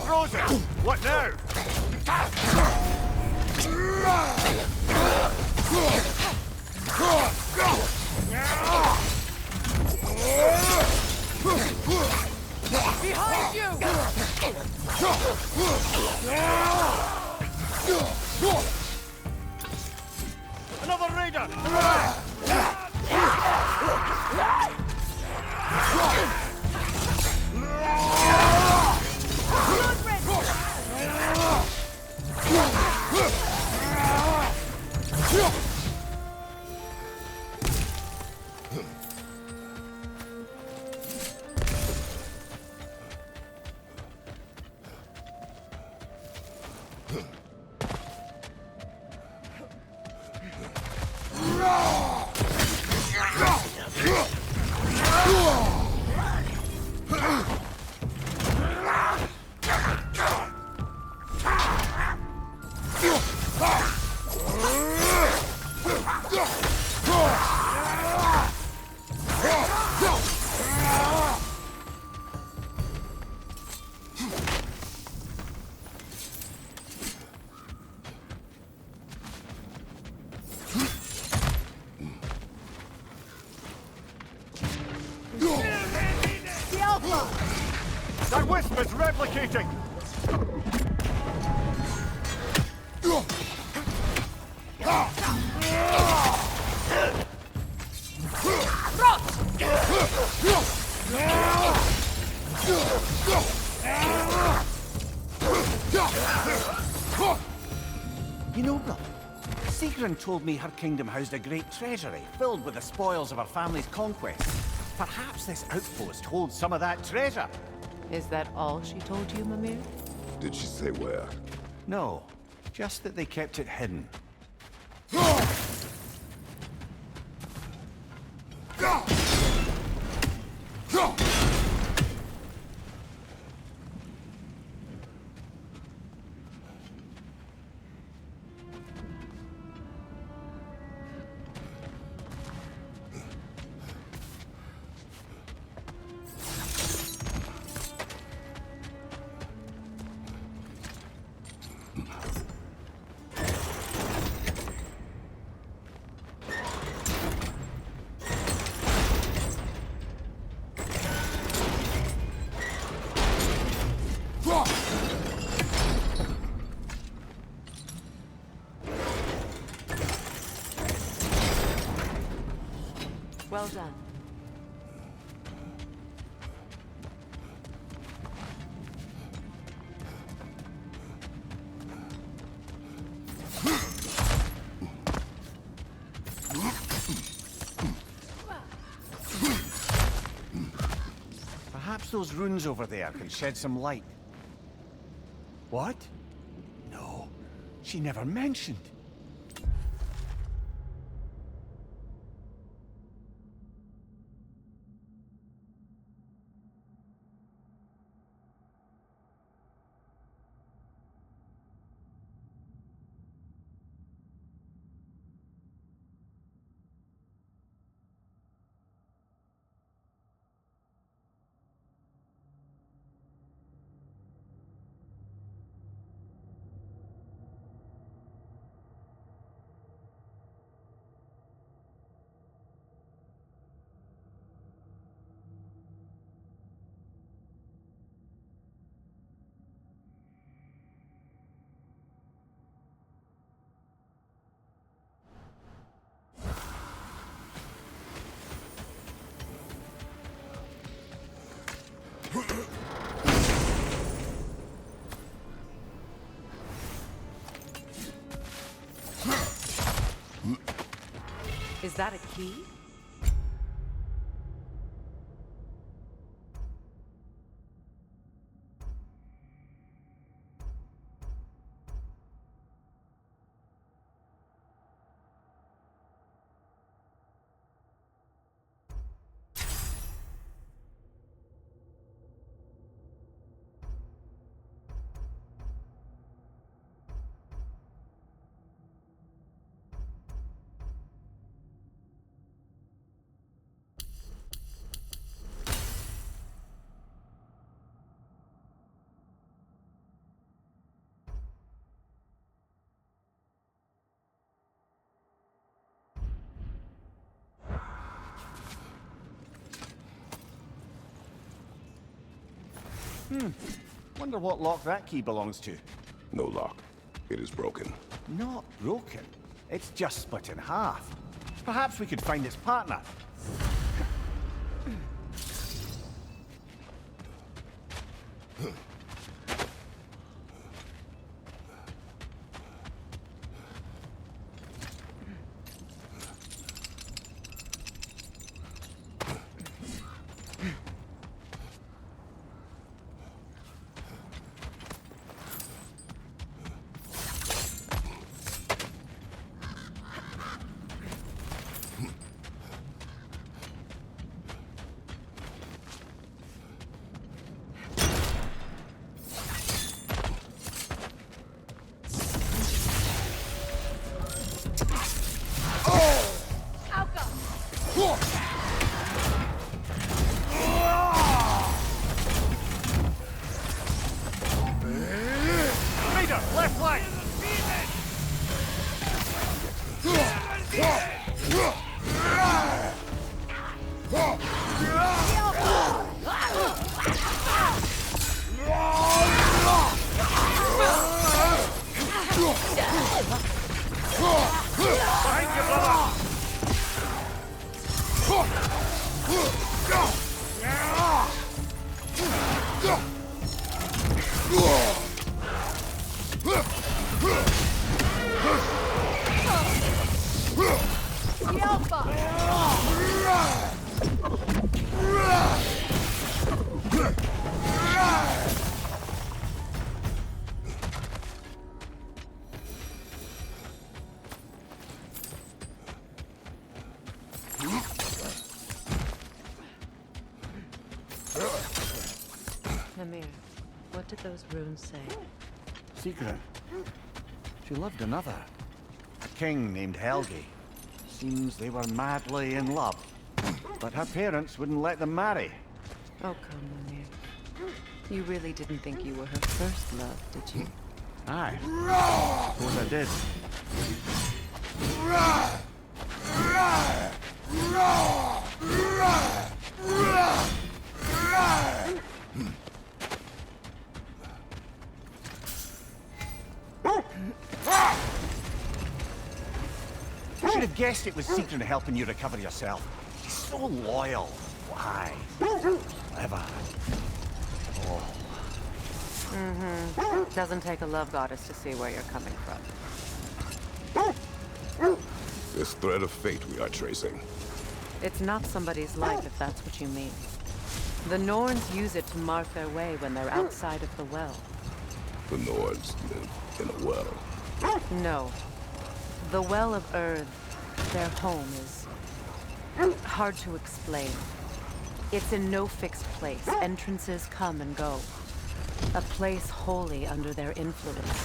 Frozen! What now? Behind you! Another raider! That wisp is replicating! You know, brother, Sigrun told me her kingdom housed a great treasury filled with the spoils of her family's conquests. Perhaps this outpost holds some of that treasure. Is that all she told you, Mimir? Did she say where? No, just that they kept it hidden. Well done. Perhaps those runes over there can shed some light. What? No, she never mentioned. that a key? Wonder what lock that key belongs to. No lock. It is broken. Not broken. It's just split in half. Perhaps we could find its partner. Mimir, what did those runes say? Secret. She loved another. A king named Helgi. Seems they were madly in love. But her parents wouldn't let them marry. Oh, come, Mimir. You really didn't think you were her first love, did you? Aye. Suppose I did. I should have guessed it was Secret helping you recover yourself. She's so loyal. Why? Clever. Oh. Mm-hmm. Doesn't take a love goddess to see where you're coming from. This thread of fate we are tracing. It's not somebody's life, if that's what you mean. The Norns use it to mark their way when they're outside of the well. The Norns live in a well. No. The Well of Earth, their home, is hard to explain. It's in no fixed place. Entrances come and go. A place wholly under their influence,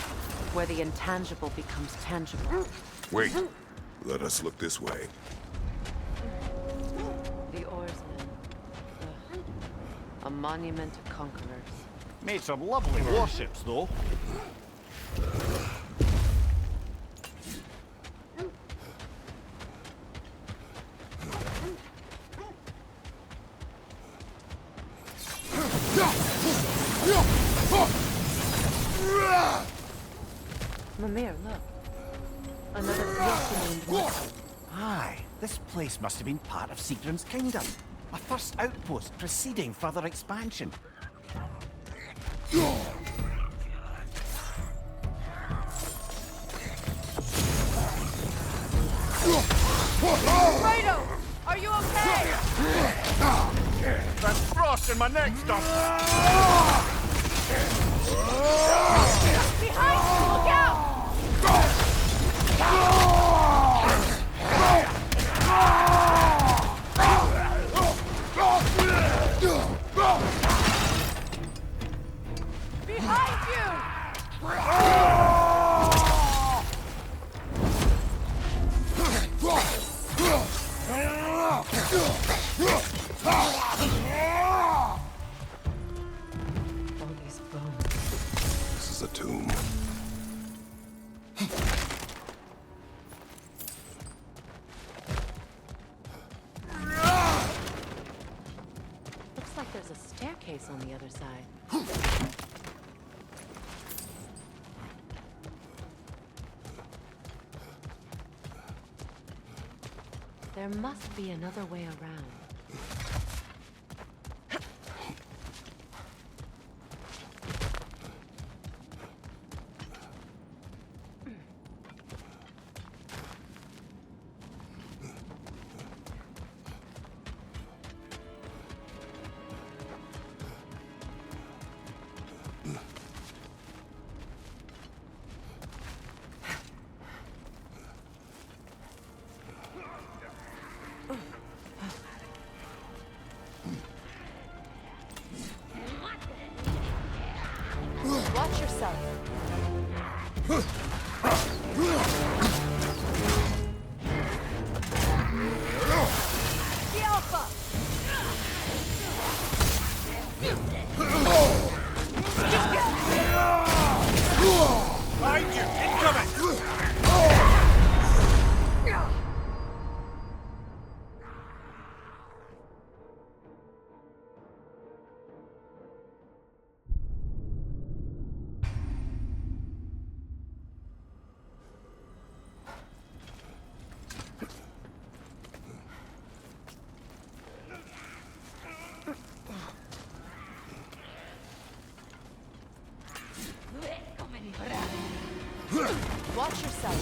where the intangible becomes tangible. Wait. Let us look this way. The Oarsmen. A monument to conquerors. Made some lovely warships, though. Mimir, look. Another place named. Aye, this place must have been part of Sigrun's kingdom. A first outpost preceding further expansion. Fredo, are you okay? That frost in my neck's done. Behind you, look out! Behind you! All these bones. This is a tomb. Looks like there's a staircase on the other side. There must be another way around. Watch yourself. The Alpha! Behind you! Incoming! Watch yourself.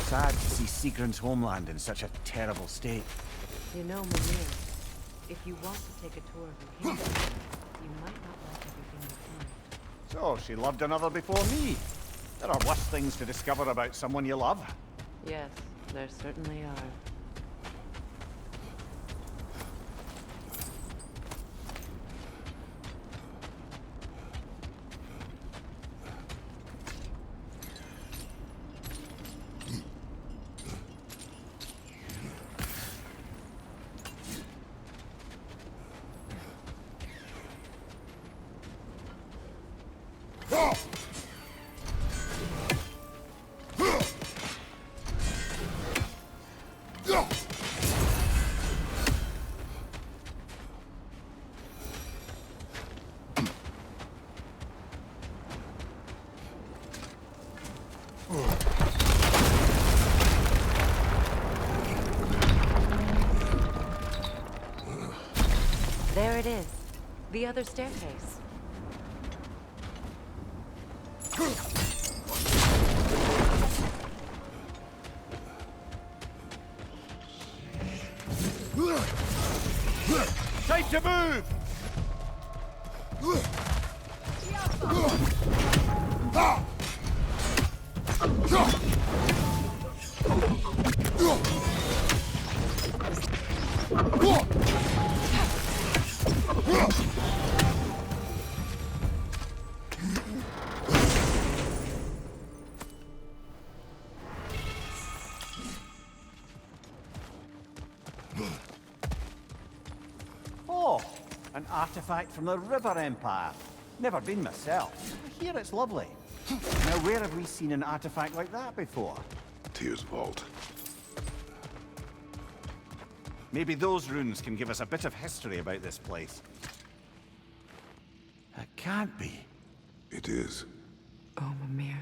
Sad to see Sigrun's homeland in such a terrible state. You know, Mimir, if you want to take a tour of her kingdom, you might not like everything you find. So, she loved another before me. There are worse things to discover about someone you love. Yes, there certainly are. There it is. The other staircase. Time to move! Oh, an artifact from the River Empire. Never been myself. I hear it's lovely. Now, where have we seen an artifact like that before? Tyr's vault. Maybe those runes can give us a bit of history about this place. It can't be. It is. Oh, Mimir.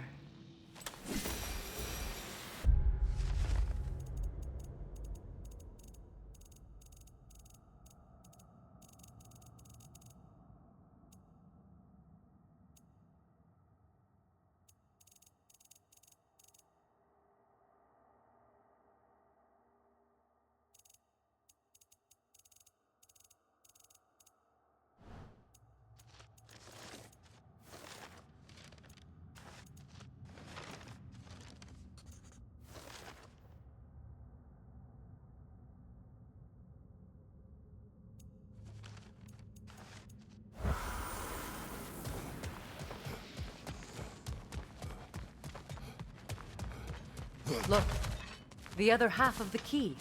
Look, the other half of the key.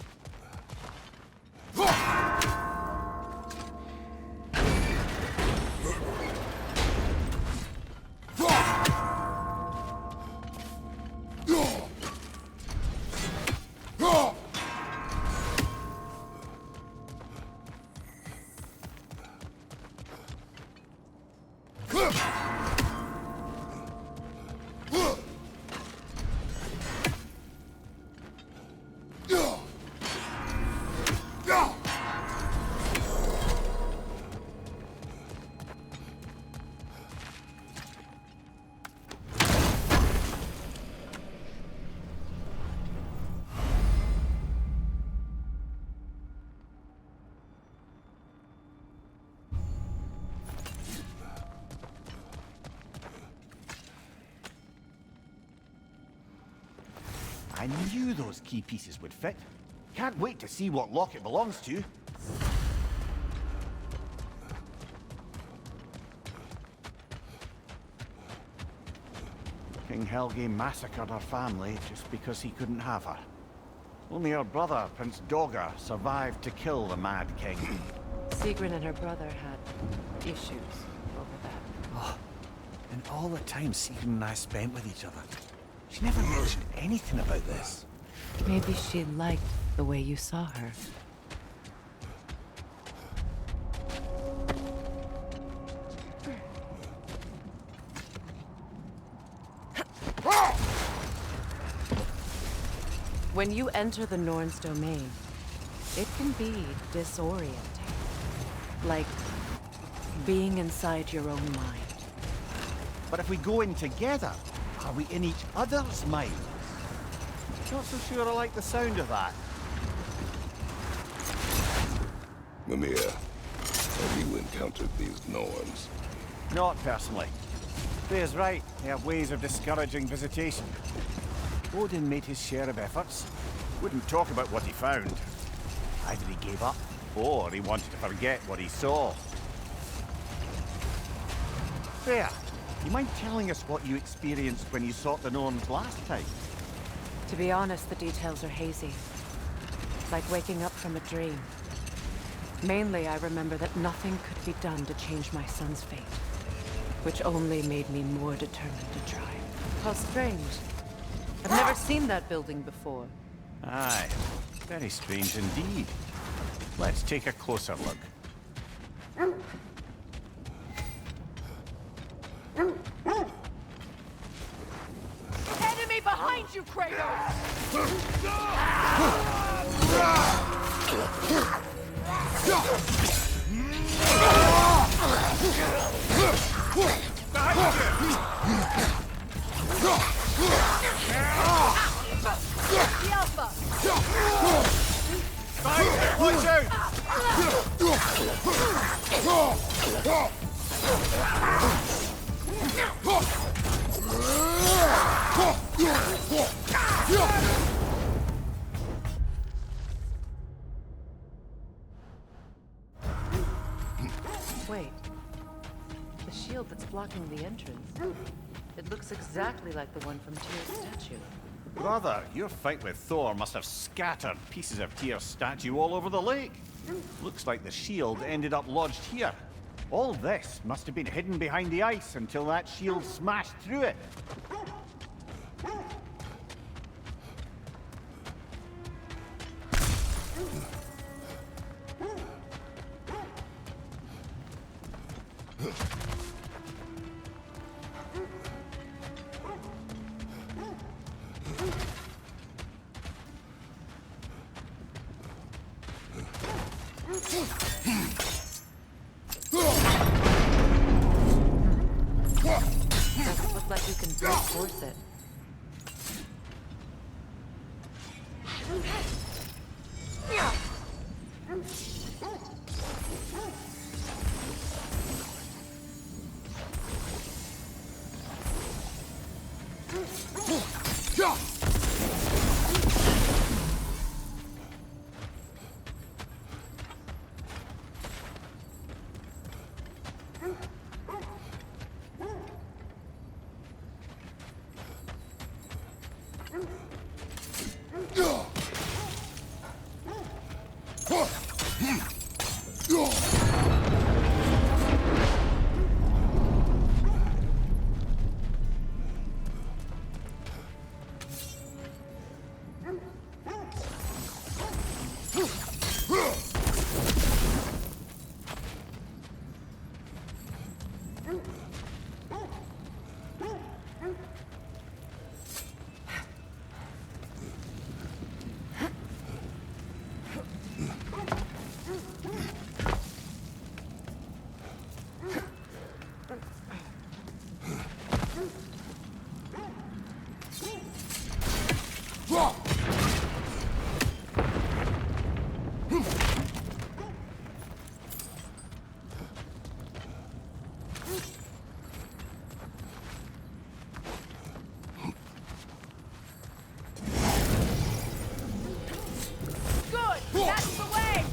I knew those key pieces would fit. Can't wait to see what lock it belongs to. King Helge massacred her family just because he couldn't have her. Only her brother, Prince Dogger, survived to kill the Mad King. Sigrun and her brother had issues over that. Oh, and all the time Sigrun and I spent with each other. She never mentioned anything about this. Maybe she liked the way you saw her. When you enter the Norn's domain, it can be disorienting. Like being inside your own mind. But if we go in together, are we in each other's minds? Not so sure I like the sound of that. Mimir, have you encountered these Norns? Not personally. Freya's right. They have ways of discouraging visitation. Odin made his share of efforts. Wouldn't talk about what he found. Either he gave up, Or he wanted to forget what he saw. Freya, you mind telling us what you experienced when you sought the Norns last time? To be honest, the details are hazy. Like waking up from a dream. Mainly, I remember that nothing could be done to change my son's fate. Which only made me more determined to try. How strange. I've never seen that building before. Aye, very strange indeed. Let's take a closer look. Enemy behind you, Kratos! The Alpha! Watch out! Wait. The shield that's blocking the entrance. It looks exactly like the one from Tyr's statue. Brother, your fight with Thor must have scattered pieces of Tyr's statue all over the lake. Looks like the shield ended up lodged here. All this must have been hidden behind the ice until that shield smashed through it. Doesn't look like you can brute force it. That's the way!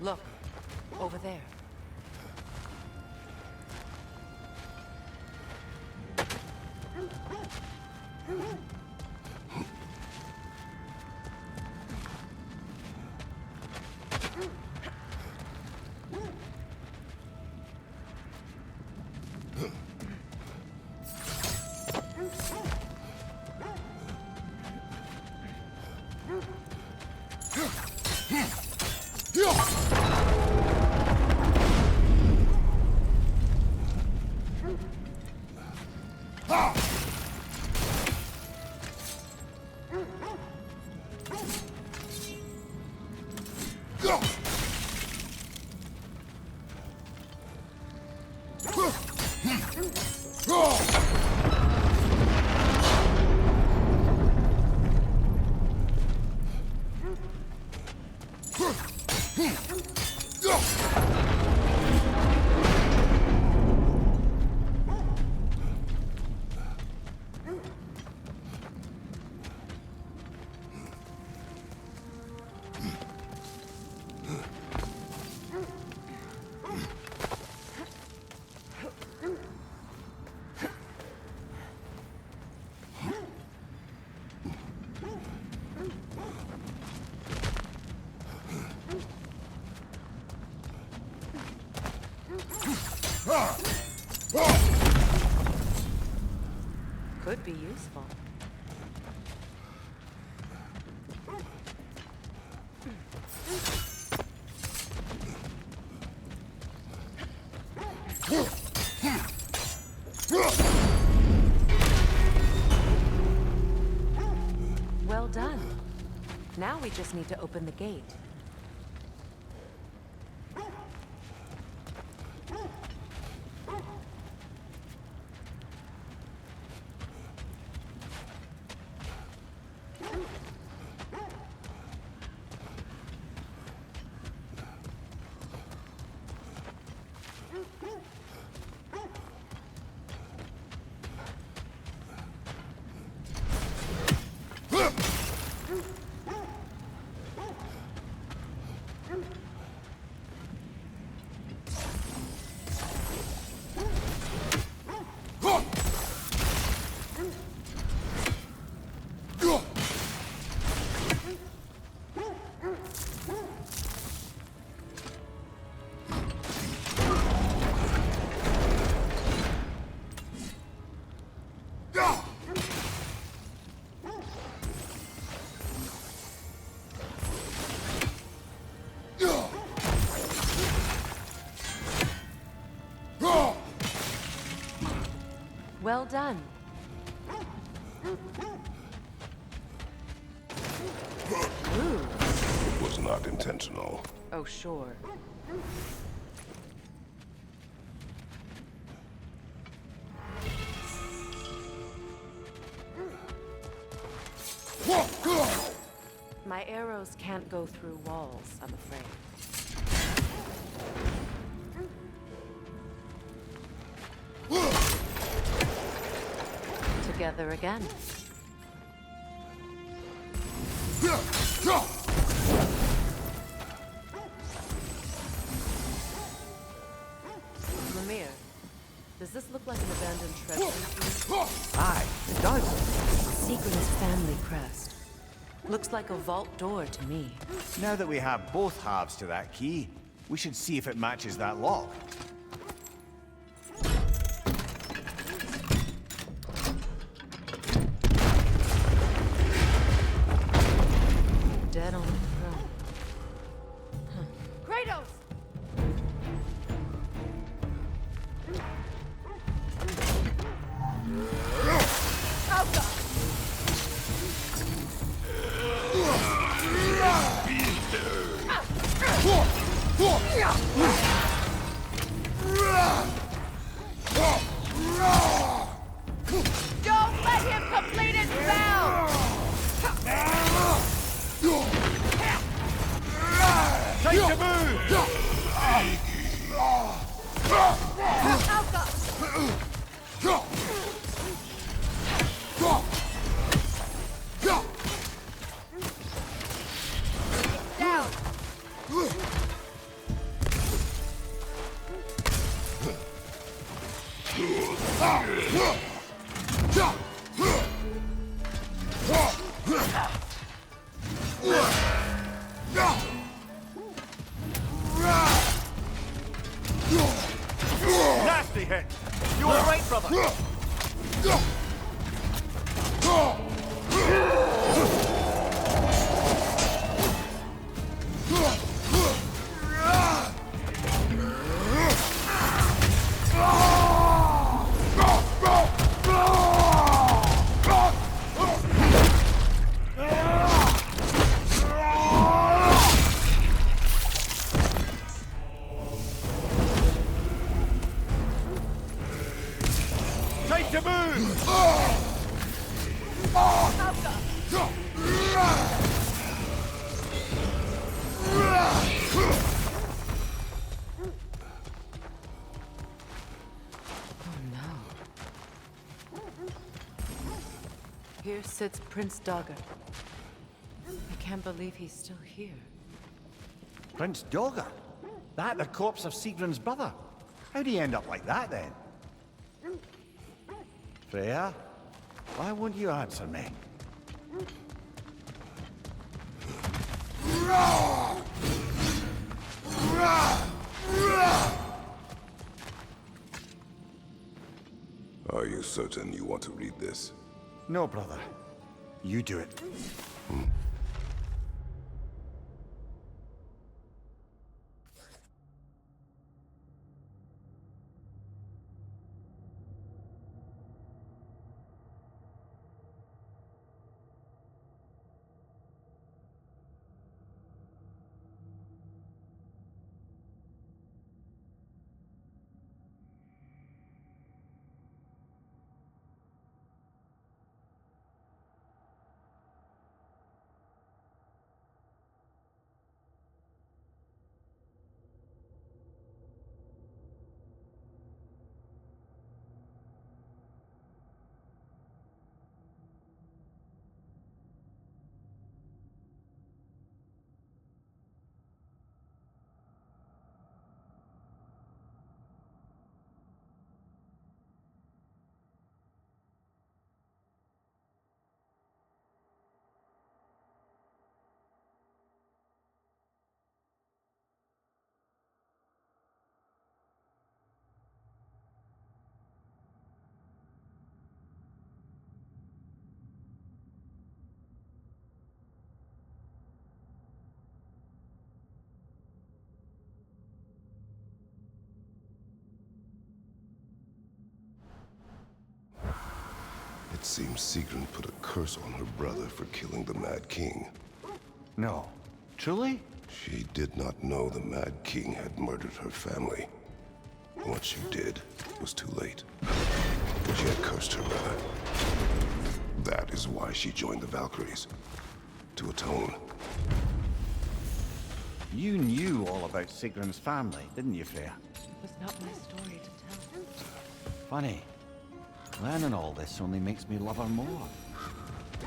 Look, over there. Could be useful. Well done. Now we just need to open the gate. Well done. Ooh. It was not intentional. Oh, sure. My arrows can't go through walls, I'm afraid. Together again. Lemire, does this look like an abandoned treasure to you? Aye, it does. Seagram's family crest. Looks like a vault door to me. Now that we have both halves to that key, we should see if it matches that lock. Dead on the throne. Kratos! Oh God! Don't let him complete his spell! Time to move! Down! Nasty hit! You all right, brother? Time to move! Here sits Prince Dogger. I can't believe he's still here. Prince Dogger? That the corpse of Sigrun's brother? How'd he end up like that, then? Freya? Why won't you answer me? certain you want to read this? No, brother. You do it. It seems Sigrun put a curse on her brother for killing the Mad King. No. Truly? She did not know the Mad King had murdered her family. What she did was too late. She had cursed her brother. That is why she joined the Valkyries. To atone. You knew all about Sigrun's family, didn't you, Freya? It was not my story to tell. Funny. Learning all this only makes me love her more.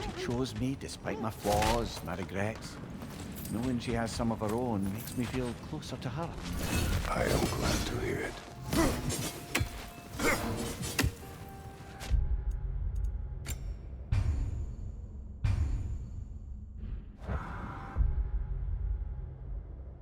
She chose me despite my flaws, my regrets. Knowing she has some of her own makes me feel closer to her. I am glad